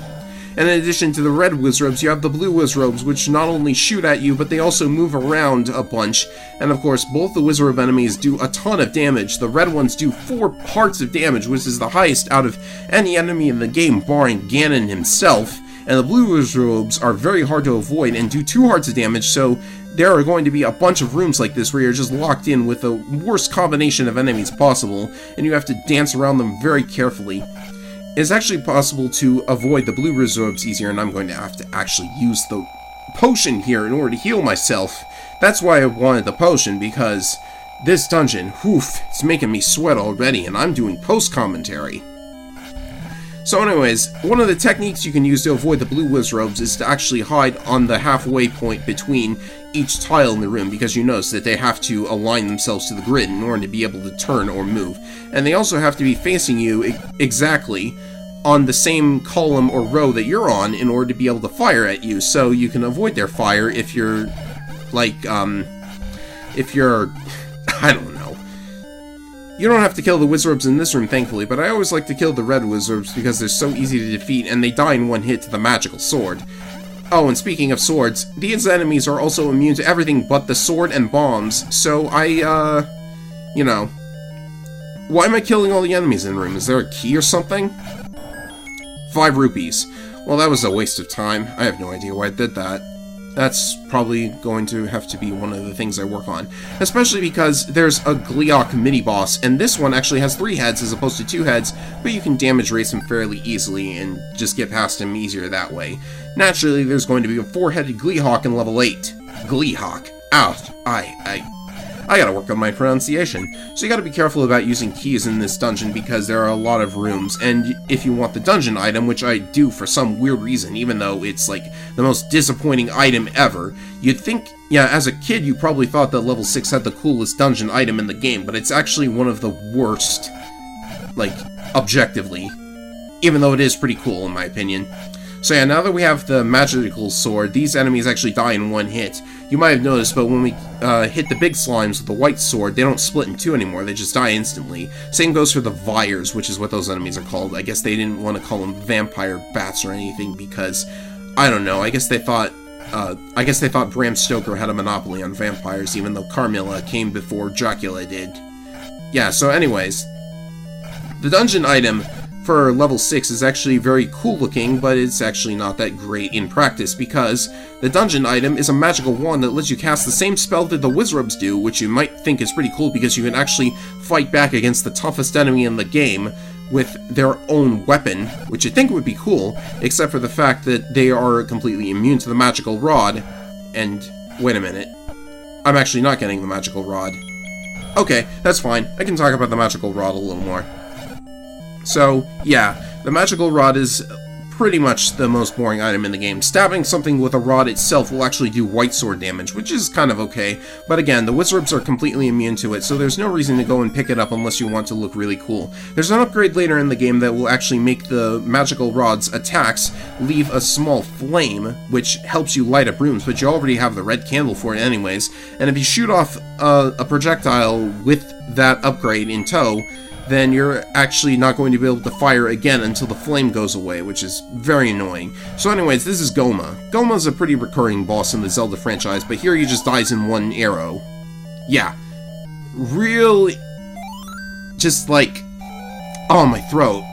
And in addition to the red Wizrobes, you have the blue Wizrobes, which not only shoot at you, but they also move around a bunch. And of course, both the Wizrobe enemies do a ton of damage. The red ones do 4 parts of damage, which is the highest out of any enemy in the game, barring Ganon himself. And the blue Wizrobes are very hard to avoid and do 2 hearts of damage, so there are going to be a bunch of rooms like this where you're just locked in with the worst combination of enemies possible, and you have to dance around them very carefully. It's actually possible to avoid the blue Wizrobes easier, and I'm going to have to actually use the potion here in order to heal myself. That's why I wanted the potion, because this dungeon, it's making me sweat already, and I'm doing post-commentary. So anyways, one of the techniques you can use to avoid the blue Wizrobes is to actually hide on the halfway point between each tile in the room, because you notice that they have to align themselves to the grid in order to be able to turn or move. And they also have to be facing you exactly on the same column or row that you're on in order to be able to fire at you, so you can avoid their fire if you're, like, I don't know. You don't have to kill the Wizrobes in this room, thankfully, but I always like to kill the red Wizrobes because they're so easy to defeat, and they die in one hit to the magical sword. Oh, and speaking of swords, these enemies are also immune to everything but the sword and bombs, so you know, why am I killing all the enemies in the room? Is there a key or something? 5 rupees. Well, that was a waste of time. I have no idea why I did that. That's probably going to have to be one of the things I work on. Especially because there's a Gleeok mini-boss, and this one actually has 3 heads as opposed to 2 heads, but you can damage race him fairly easily and just get past him easier that way. Naturally, there's going to be a 4-headed Gleeok in level 8. Gleeok. Ouch. I gotta work on my pronunciation. So you gotta be careful about using keys in this dungeon because there are a lot of rooms, and if you want the dungeon item, which I do for some weird reason, even though it's like the most disappointing item ever, you'd think, yeah, as a kid you probably thought that level 6 had the coolest dungeon item in the game, but it's actually one of the worst, like, objectively, even though it is pretty cool in my opinion. So yeah, now that we have the magical sword, these enemies actually die in one hit. You might have noticed, but when we hit the big slimes with the white sword, they don't split in 2 anymore, they just die instantly. Same goes for the Vyres, which is what those enemies are called. I guess they didn't want to call them vampire bats or anything because, I don't know, I guess they thought Bram Stoker had a monopoly on vampires, even though Carmilla came before Dracula did. Yeah, so anyways, the dungeon item for level 6 is actually very cool looking, but it's actually not that great in practice because the dungeon item is a magical wand that lets you cast the same spell that the Wizrobes do, which you might think is pretty cool because you can actually fight back against the toughest enemy in the game with their own weapon, which you'd think would be cool, except for the fact that they are completely immune to the magical rod. And wait a minute, I'm actually not getting the magical rod. Okay, that's fine. I can talk about the magical rod a little more. So, yeah, the magical rod is pretty much the most boring item in the game. Stabbing something with a rod itself will actually do white sword damage, which is kind of okay. But again, the wizards are completely immune to it, so there's no reason to go and pick it up unless you want to look really cool. There's an upgrade later in the game that will actually make the magical rod's attacks leave a small flame, which helps you light up rooms, but you already have the red candle for it anyways. And if you shoot off a projectile with that upgrade in tow, then you're actually not going to be able to fire again until the flame goes away, which is very annoying. So anyways, this is Goma. Goma's a pretty recurring boss in the Zelda franchise, but here he just dies in one arrow. Yeah. Really... just like... oh, my throat.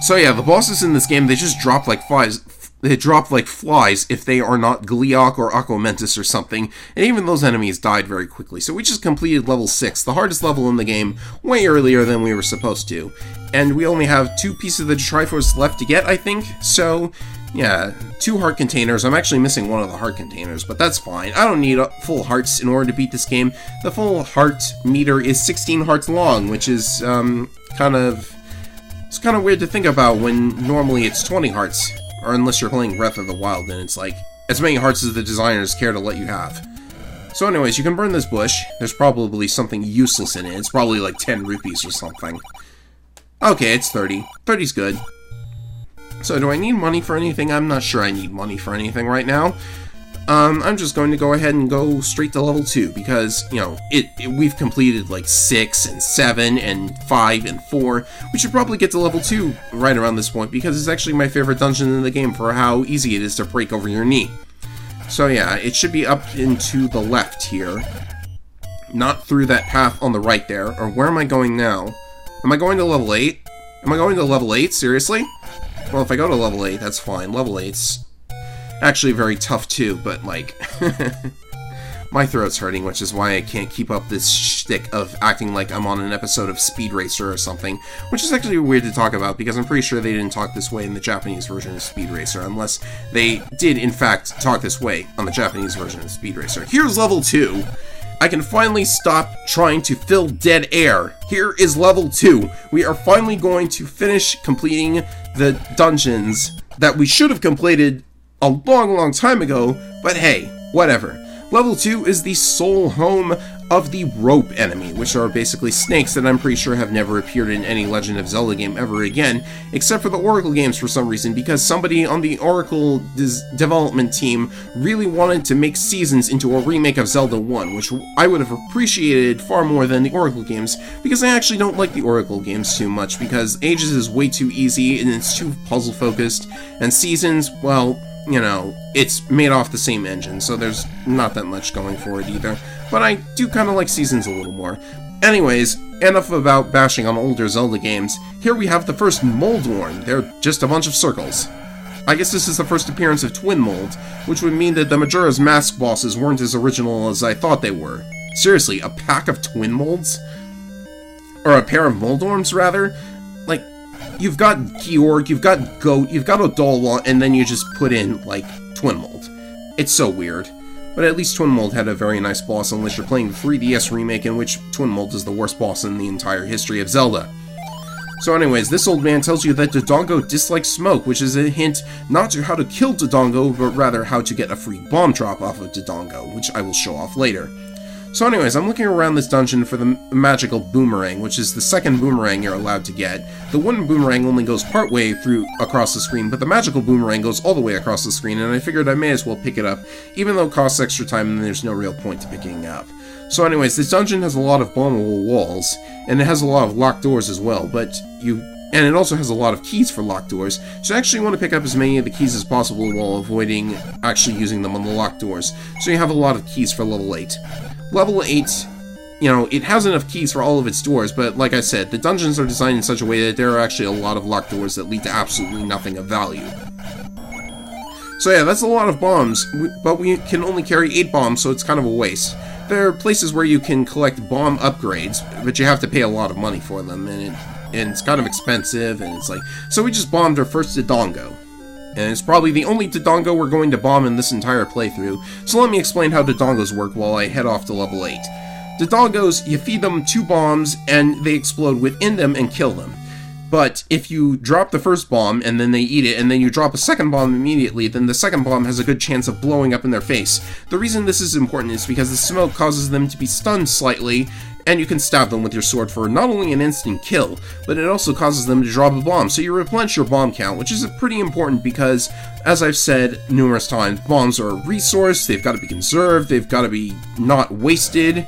So yeah, the bosses in this game, they just drop like flies. They drop like flies if they are not Gleeok or Aquamentus or something, and even those enemies died very quickly. So we just completed level 6, the hardest level in the game, way earlier than we were supposed to. And we only have 2 pieces of the Triforce left to get, I think, so... yeah, 2 heart containers. I'm actually missing one of the heart containers, but that's fine. I don't need full hearts in order to beat this game. The full heart meter is 16 hearts long, which is, kind of weird to think about when normally it's 20 hearts. Or unless you're playing Breath of the Wild, then it's like, as many hearts as the designers care to let you have. So anyways, you can burn this bush. There's probably something useless in it. It's probably like 10 rupees or something. Okay, it's 30. 30's good. So do I need money for anything? I'm not sure I need money for anything right now. I'm just going to go ahead and go straight to level 2, because, you know, we've completed like 6 and 7 and 5 and 4. We should probably get to level 2 right around this point, because it's actually my favorite dungeon in the game for how easy it is to break over your knee. So yeah, it should be up and to the left here. Not through that path on the right there. Or where am I going now? Am I going to level 8? Am I going to level 8? Seriously? Well, if I go to level 8, that's fine. Level 8's actually very tough too, but like... my throat's hurting, which is why I can't keep up this shtick of acting like I'm on an episode of Speed Racer or something, which is actually weird to talk about, because I'm pretty sure they didn't talk this way in the Japanese version of Speed Racer, unless they did, in fact, talk this way on the Japanese version of Speed Racer. Here's level 2. I can finally stop trying to fill dead air. Here is level 2. We are finally going to finish completing the dungeons that we should have completed a long time ago, but hey, whatever. Level 2 is the sole home of the rope enemy, which are basically snakes that I'm pretty sure have never appeared in any Legend of Zelda game ever again, except for the Oracle games for some reason, because somebody on the Oracle development team really wanted to make Seasons into a remake of Zelda 1, which I would have appreciated far more than the Oracle games, because I actually don't like the Oracle games too much, because Ages is way too easy, and it's too puzzle-focused, and Seasons, well, you know, it's made off the same engine, so there's not that much going for it either. But I do kind of like Seasons a little more. Anyways, enough about bashing on older Zelda games. Here we have the first Moldworn. They're just a bunch of circles. I guess this is the first appearance of Twin Mold, which would mean that the Majora's Mask bosses weren't as original as I thought they were. Seriously, a pack of Twin Molds? Or a pair of Moldworms, rather? Like, you've got Georg, you've got Goat, you've got Odolwa, and then you just put in, like, Twin Mold. It's so weird. But at least Twin Mold had a very nice boss, unless you're playing the 3DS remake, in which Twin Mold is the worst boss in the entire history of Zelda. So anyways, this old man tells you that Dodongo dislikes smoke, which is a hint not to how to kill Dodongo, but rather how to get a free bomb drop off of Dodongo, which I will show off later. So anyways, I'm looking around this dungeon for the magical boomerang, which is the second boomerang you're allowed to get. The wooden boomerang only goes partway through across the screen, but the magical boomerang goes all the way across the screen, and I figured I may as well pick it up, even though it costs extra time and there's no real point to picking it up. So anyways, this dungeon has a lot of bombable walls, and it has a lot of locked doors as well, and it also has a lot of keys for locked doors, so I actually want to pick up as many of the keys as possible while avoiding actually using them on the locked doors, so you have a lot of keys for level 8. Level 8, you know, it has enough keys for all of its doors, but like I said, the dungeons are designed in such a way that there are actually a lot of locked doors that lead to absolutely nothing of value. So yeah, that's a lot of bombs, but we can only carry 8 bombs, so it's kind of a waste. There are places where you can collect bomb upgrades, but you have to pay a lot of money for them, and it's kind of expensive, and it's like... So we just bombed our first Dodongo. And it's probably the only Dodongo we're going to bomb in this entire playthrough, so let me explain how Dodongos work while I head off to level 8. Dodongos, you feed them 2 bombs, and they explode within them and kill them. But if you drop the first bomb, and then they eat it, and then you drop a second bomb immediately, then the second bomb has a good chance of blowing up in their face. The reason this is important is because the smoke causes them to be stunned slightly, and you can stab them with your sword for not only an instant kill, but it also causes them to drop a bomb, so you replenish your bomb count, which is pretty important because, as I've said numerous times, bombs are a resource, they've got to be conserved, they've got to be not wasted.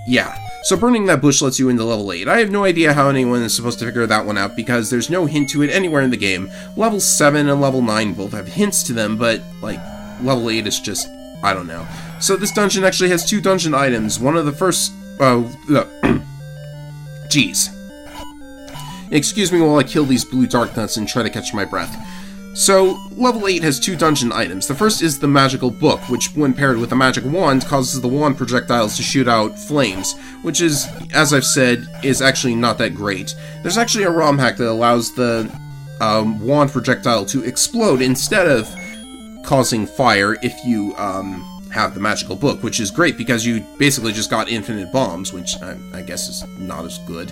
Yeah. So burning that bush lets you into level 8. I have no idea how anyone is supposed to figure that one out because there's no hint to it anywhere in the game. Level 7 and level 9 both have hints to them, but, like, level 8 is just, I don't know. So this dungeon actually has 2 dungeon items. One of the first, Jeez. Excuse me while I kill these blue dark nuts and try to catch my breath. So, level 8 has 2 dungeon items. The first is the magical book, which when paired with a magic wand causes the wand projectiles to shoot out flames, which is, as I've said, is actually not that great. There's actually a ROM hack that allows the wand projectile to explode instead of causing fire if you have the magical book, which is great because you basically just got infinite bombs, which I guess is not as good.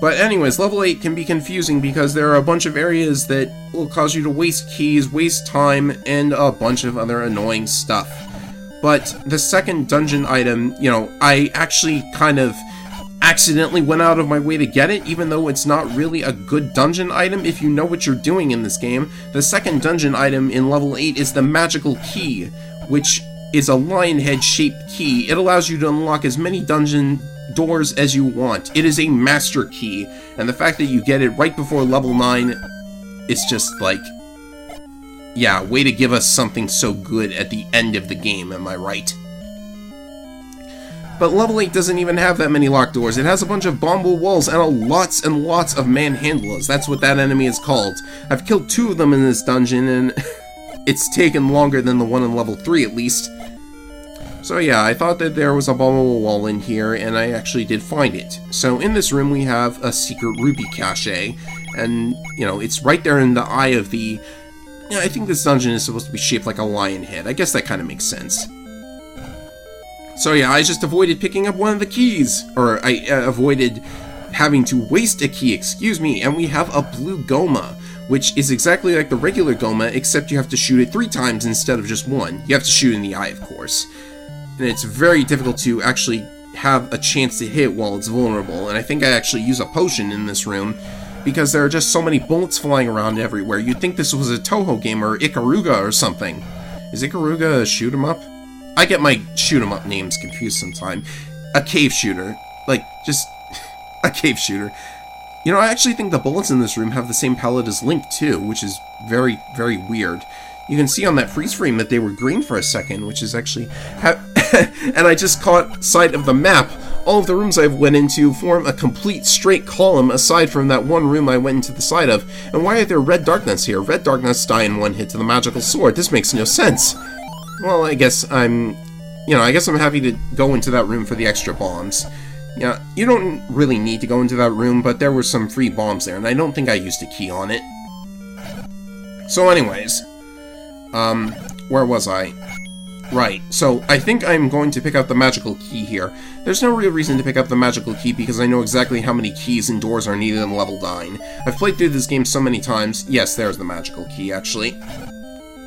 But anyways, level 8 can be confusing because there are a bunch of areas that will cause you to waste keys, waste time, and a bunch of other annoying stuff. But the second dungeon item, you know, I actually kind of accidentally went out of my way to get it, even though it's not really a good dungeon item if you know what you're doing in this game. The second dungeon item in level 8 is the magical key, which is a lion head-shaped key. It allows you to unlock as many dungeon doors as you want. It is a master key, and the fact that you get it right before level 9 is just like, yeah, way to give us something so good at the end of the game, am I right? But level 8 doesn't even have that many locked doors. It has a bunch of bombo walls and lots of manhandlers. That's what that enemy is called. I've killed 2 of them in this dungeon, and it's taken longer than the one in level 3 at least. So yeah, I thought that there was a bombable wall in here, and I actually did find it. So in this room we have a secret ruby cache, and, you know, it's right there in the eye of the... Yeah, I think this dungeon is supposed to be shaped like a lion head. I guess that kind of makes sense. So yeah, I just avoided picking up one of the keys, or I avoided having to waste a key, excuse me, and we have a blue goma, which is exactly like the regular goma, except you have to shoot it 3 times instead of just 1. You have to shoot in the eye, of course. And it's very difficult to actually have a chance to hit while it's vulnerable, and I think I actually use a potion in this room, because there are just so many bullets flying around everywhere. You'd think this was a Toho game or Ikaruga or something. Is Ikaruga a shoot-'em-up? I get my shoot-'em-up names confused sometimes. A cave shooter. Like, just a cave shooter. You know, I actually think the bullets in this room have the same palette as Link, too, which is very, very weird. You can see on that freeze frame that they were green for a second, which is actually... and I just caught sight of the map. All of the rooms I've went into form a complete straight column aside from that one room I went into the side of. And why are there red darknuts here? Red darknuts die in 1 hit to the magical sword. This makes no sense. Well, I guess I'm happy to go into that room for the extra bombs. Yeah, you don't really need to go into that room, but there were some free bombs there, and I don't think I used a key on it. So anyways, where was I? Right, so I think I'm going to pick up the magical key here. There's no real reason to pick up the magical key because I know exactly how many keys and doors are needed in level 9. I've played through this game so many times. Yes, there's the magical key, actually.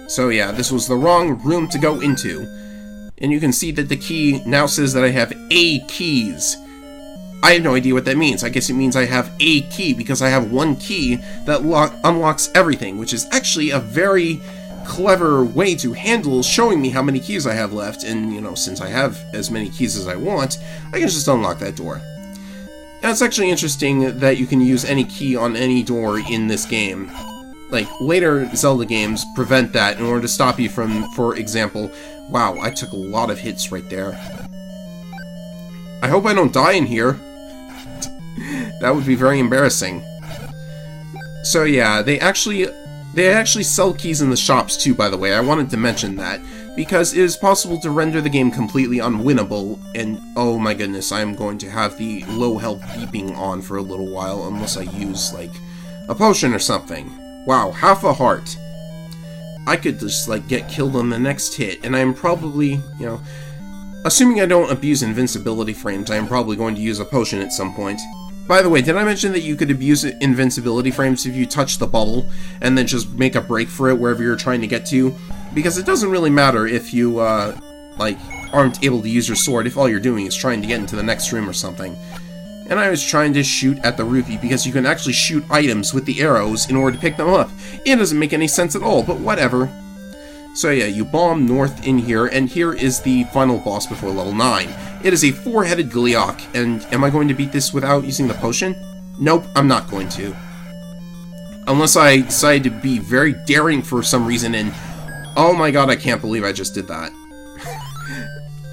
So yeah, this was the wrong room to go into. And you can see that the key now says that I have A keys. I have no idea what that means. I guess it means I have a key because I have 1 key that unlocks everything, which is actually a very clever way to handle showing me how many keys I have left, and, you know, since I have as many keys as I want, I can just unlock that door. And it's actually interesting that you can use any key on any door in this game. Like, later Zelda games prevent that in order to stop you from, for example... Wow, I took a lot of hits right there. I hope I don't die in here. That would be very embarrassing. So yeah, they actually sell keys in the shops too, by the way. I wanted to mention that, because it is possible to render the game completely unwinnable, and oh my goodness, I am going to have the low health beeping on for a little while, unless I use, like, a potion or something. Wow, half a heart. I could just, like, get killed on the next hit, and I'm probably, you know, assuming I don't abuse invincibility frames, I am probably going to use a potion at some point. By the way, did I mention that you could abuse invincibility frames if you touch the bubble and then just make a break for it wherever you're trying to get to? Because it doesn't really matter if you, like, aren't able to use your sword if all you're doing is trying to get into the next room or something. And I was trying to shoot at the rupee because you can actually shoot items with the arrows in order to pick them up. It doesn't make any sense at all, but whatever. So yeah, you bomb north in here, and here is the final boss before level 9. It is a 4-headed Gleeok, and am I going to beat this without using the potion? Nope, I'm not going to. Unless I decide to be very daring for some reason, and oh my god, I can't believe I just did that.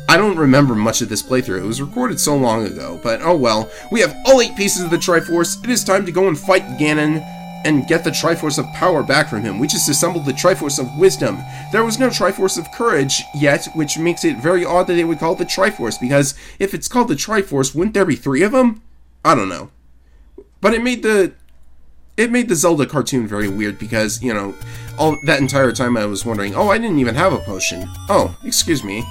I don't remember much of this playthrough. It was recorded so long ago, but oh well. We have all 8 pieces of the Triforce. It is time to go and fight Ganon and get the Triforce of Power back from him. We just assembled the Triforce of Wisdom. There was no Triforce of Courage yet, which makes it very odd that they would call it the Triforce, because if it's called the Triforce, wouldn't there be 3 of them? I don't know. But it made the Zelda cartoon very weird because, you know, all that entire time I was wondering, oh, I didn't even have a potion. Oh, excuse me.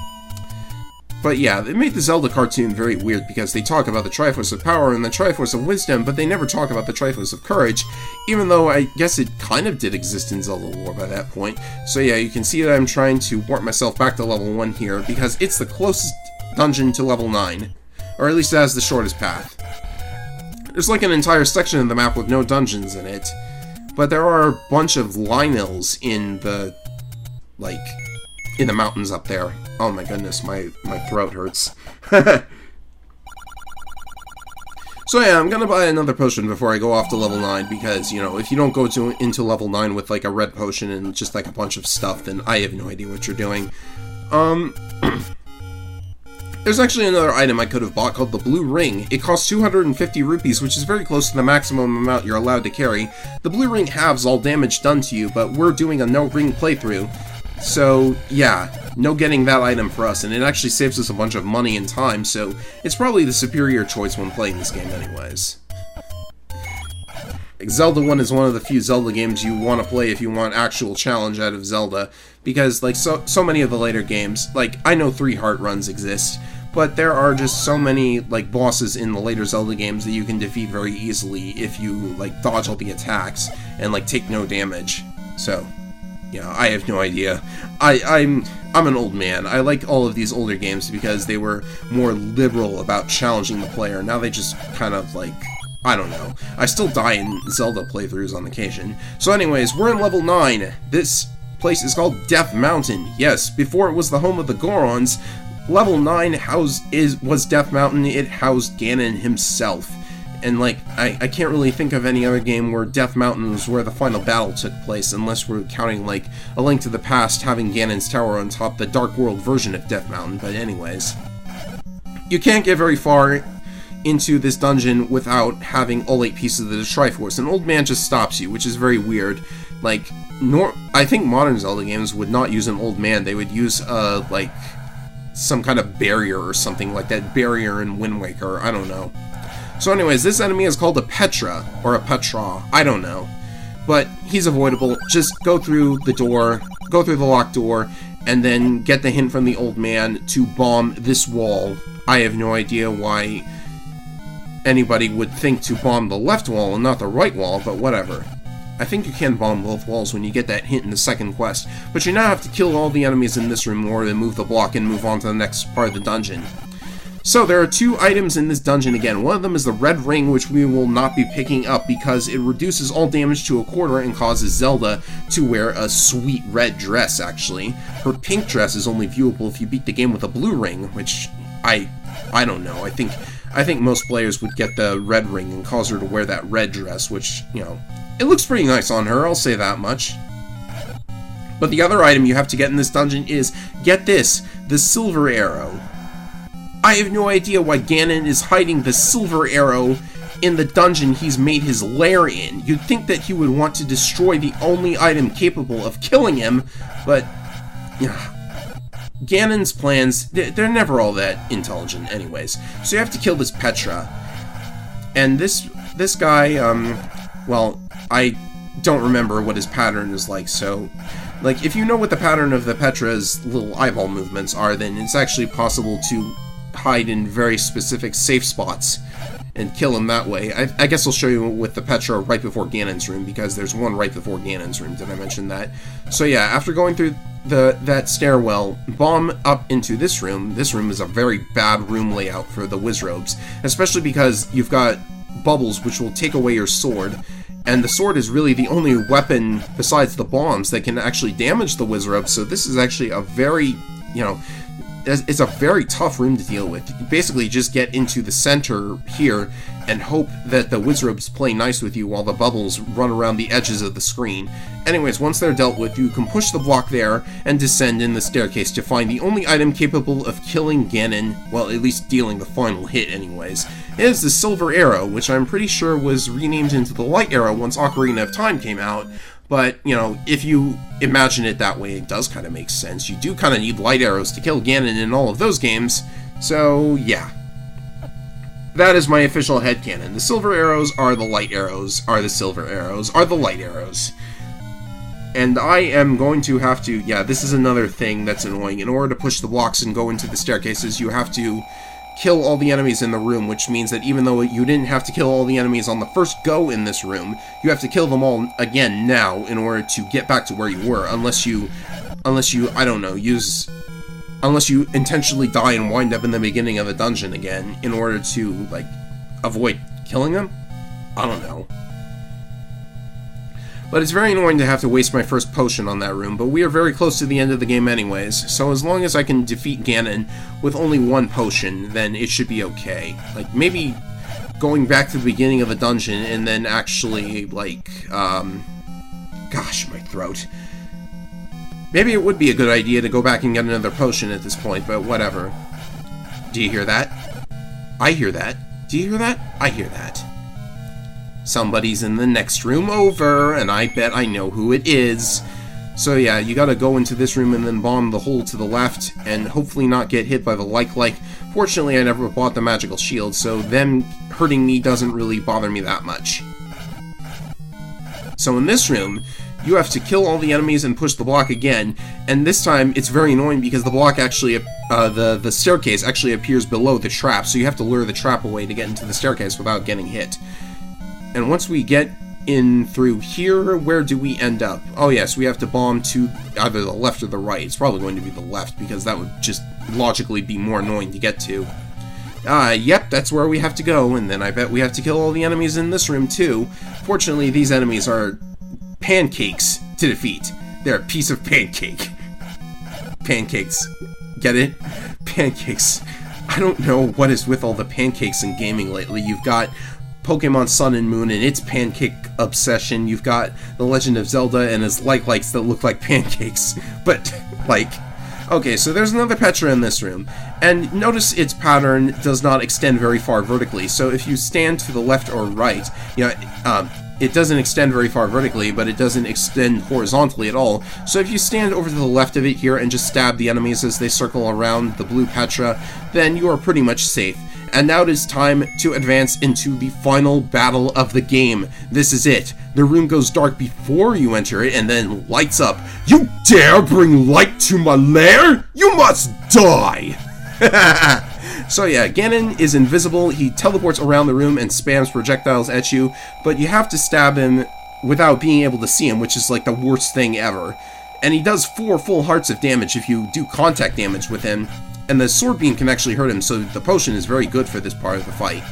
But yeah, it made the Zelda cartoon very weird because they talk about the Triforce of Power and the Triforce of Wisdom, but they never talk about the Triforce of Courage, even though I guess it kind of did exist in Zelda lore by that point. So yeah, you can see that I'm trying to warp myself back to level 1 here because it's the closest dungeon to level 9, or at least it has the shortest path. There's like an entire section of the map with no dungeons in it, but there are a bunch of Lynels in the, like, in the mountains up there. Oh my goodness, my throat hurts. So yeah, I'm gonna buy another potion before I go off to level 9, because, you know, if you don't go into level 9 with, like, a red potion and just, like, a bunch of stuff, then I have no idea what you're doing. There's actually another item I could have bought called the Blue Ring. It costs 250 rupees, which is very close to the maximum amount you're allowed to carry. The Blue Ring halves all damage done to you, but we're doing a no-ring playthrough. So, yeah, no getting that item for us, and it actually saves us a bunch of money and time, so it's probably the superior choice when playing this game anyways. Zelda 1 is one of the few Zelda games you want to play if you want actual challenge out of Zelda, because, like, so many of the later games, like, I know 3 heart runs exist, but there are just so many, like, bosses in the later Zelda games that you can defeat very easily if you, like, dodge all the attacks and, like, take no damage. So, yeah, I have no idea. I'm an old man. I like all of these older games because they were more liberal about challenging the player. Now they just kind of, like, I don't know. I still die in Zelda playthroughs on occasion. So anyways, we're in level 9. This place is called Death Mountain. Yes, before it was the home of the Gorons, level 9 was Death Mountain. It housed Ganon himself. And, like, I can't really think of any other game where Death Mountain was where the final battle took place, unless we're counting, like, A Link to the Past having Ganon's Tower on top, the Dark World version of Death Mountain, but anyways. You can't get very far into this dungeon without having all 8 pieces of the Triforce. An old man just stops you, which is very weird. Like, I think modern Zelda games would not use an old man. They would use, like, some kind of barrier or something like that barrier in Wind Waker. I don't know. So anyways, this enemy is called a Petra, or a Petra, I don't know. But he's avoidable. Just go through the door, go through the locked door, and then get the hint from the old man to bomb this wall. I have no idea why anybody would think to bomb the left wall and not the right wall, but whatever. I think you can bomb both walls when you get that hint in the second quest, but you now have to kill all the enemies in this room in order to move the block and move on to the next part of the dungeon. So there are 2 items in this dungeon again. One of them is the red ring, which we will not be picking up because it reduces all damage to a quarter and causes Zelda to wear a sweet red dress, actually. Her pink dress is only viewable if you beat the game with a blue ring, which I don't know. I think most players would get the red ring and cause her to wear that red dress, which, you know, it looks pretty nice on her, I'll say that much. But the other item you have to get in this dungeon is, get this, the silver arrow. I have no idea why Ganon is hiding the silver arrow in the dungeon he's made his lair in. You'd think that he would want to destroy the only item capable of killing him, but, you know, Ganon's plans, they're never all that intelligent anyways. So you have to kill this Petra. And this guy, well, I don't remember what his pattern is like, so, like, if you know what the pattern of the Petra's little eyeball movements are, then it's actually possible to hide in very specific safe spots and kill him that way. I guess I'll show you with the Petra right before Ganon's room, because there's one right before Ganon's room. Did I mention that? So yeah, after going through that stairwell, bomb up into this room. This room is a very bad room layout for the Wizrobes, especially because you've got bubbles which will take away your sword, and the sword is really the only weapon besides the bombs that can actually damage the Wizrobes, so this is actually a very, it's a very tough room to deal with. You basically just get into the center here and hope that the Wizrobes play nice with you while the bubbles run around the edges of the screen. Anyways, once they're dealt with, you can push the block there and descend in the staircase to find the only item capable of killing Ganon, well, at least dealing the final hit anyways. It is the Silver Arrow, which I'm pretty sure was renamed into the Light Arrow once Ocarina of Time came out. But, if you imagine it that way, it does kind of make sense. You do kind of need light arrows to kill Ganon in all of those games, so yeah. That is my official headcanon. The silver arrows are the light arrows, are the silver arrows, are the light arrows. And I am going to have to, yeah, this is another thing that's annoying. In order to push the blocks and go into the staircases, you have to kill all the enemies in the room, which means that even though you didn't have to kill all the enemies on the first go in this room, you have to kill them all again now in order to get back to where you were, unless you, I don't know, unless you intentionally die and wind up in the beginning of the dungeon again in order to, like, avoid killing them? I don't know. But it's very annoying to have to waste my first potion on that room, but we are very close to the end of the game anyways, so as long as I can defeat Ganon with only one potion, then it should be okay. Like, maybe going back to the beginning of the dungeon and then actually, like, gosh, my throat. Maybe it would be a good idea to go back and get another potion at this point, but whatever. Do you hear that? I hear that. Do you hear that? I hear that. Somebody's in the next room over, and I bet I know who it is. So yeah, you gotta go into this room and then bomb the hole to the left, and hopefully not get hit by the like. Fortunately, I never bought the magical shield, so them hurting me doesn't really bother me that much. So in this room, you have to kill all the enemies and push the block again, and this time it's very annoying because the block actually, the staircase actually appears below the trap, so you have to lure the trap away to get into the staircase without getting hit. And once we get in through here, where do we end up? Oh yes, we have to bomb to either the left or the right. It's probably going to be the left, because that would just logically be more annoying to get to. Yep, that's where we have to go, and then I bet we have to kill all the enemies in this room too. Fortunately, these enemies are pancakes to defeat. They're a piece of pancake. Pancakes. Get it? Pancakes. I don't know what is with all the pancakes in gaming lately. You've got Pokemon Sun and Moon and its pancake obsession. You've got The Legend of Zelda and its likes that look like pancakes. But, like, okay, so there's another Petra in this room. And notice its pattern does not extend very far vertically. So if you stand to the left or right, it doesn't extend very far vertically, but it doesn't extend horizontally at all. So if you stand over to the left of it here and just stab the enemies as they circle around the blue Petra, then you are pretty much safe. And now it is time to advance into the final battle of the game. This is it. The room goes dark before you enter it and then lights up. You dare bring light to my lair? You must die! So yeah, Ganon is invisible. He teleports around the room and spams projectiles at you, but you have to stab him without being able to see him, which is like the worst thing ever. And he does 4 full hearts of damage if you do contact damage with him. And the sword beam can actually hurt him, so the potion is very good for this part of the fight.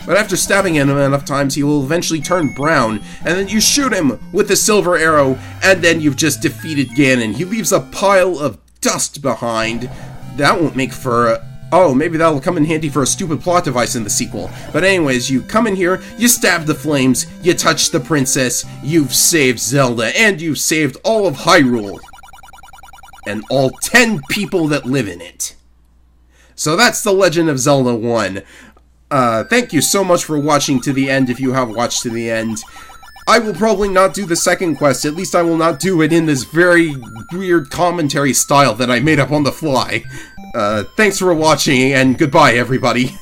But after stabbing him enough times, he will eventually turn brown, and then you shoot him with the silver arrow, and then you've just defeated Ganon. He leaves a pile of dust behind. That won't make for oh, maybe that'll come in handy for a stupid plot device in the sequel. But anyways, you come in here, you stab the flames, you touch the princess, you've saved Zelda, and you've saved all of Hyrule. And all 10 people that live in it. So that's The Legend of Zelda 1. Thank you so much for watching to the end if you have watched to the end. I will probably not do the second quest, at least I will not do it in this very weird commentary style that I made up on the fly. Thanks for watching, and goodbye, everybody.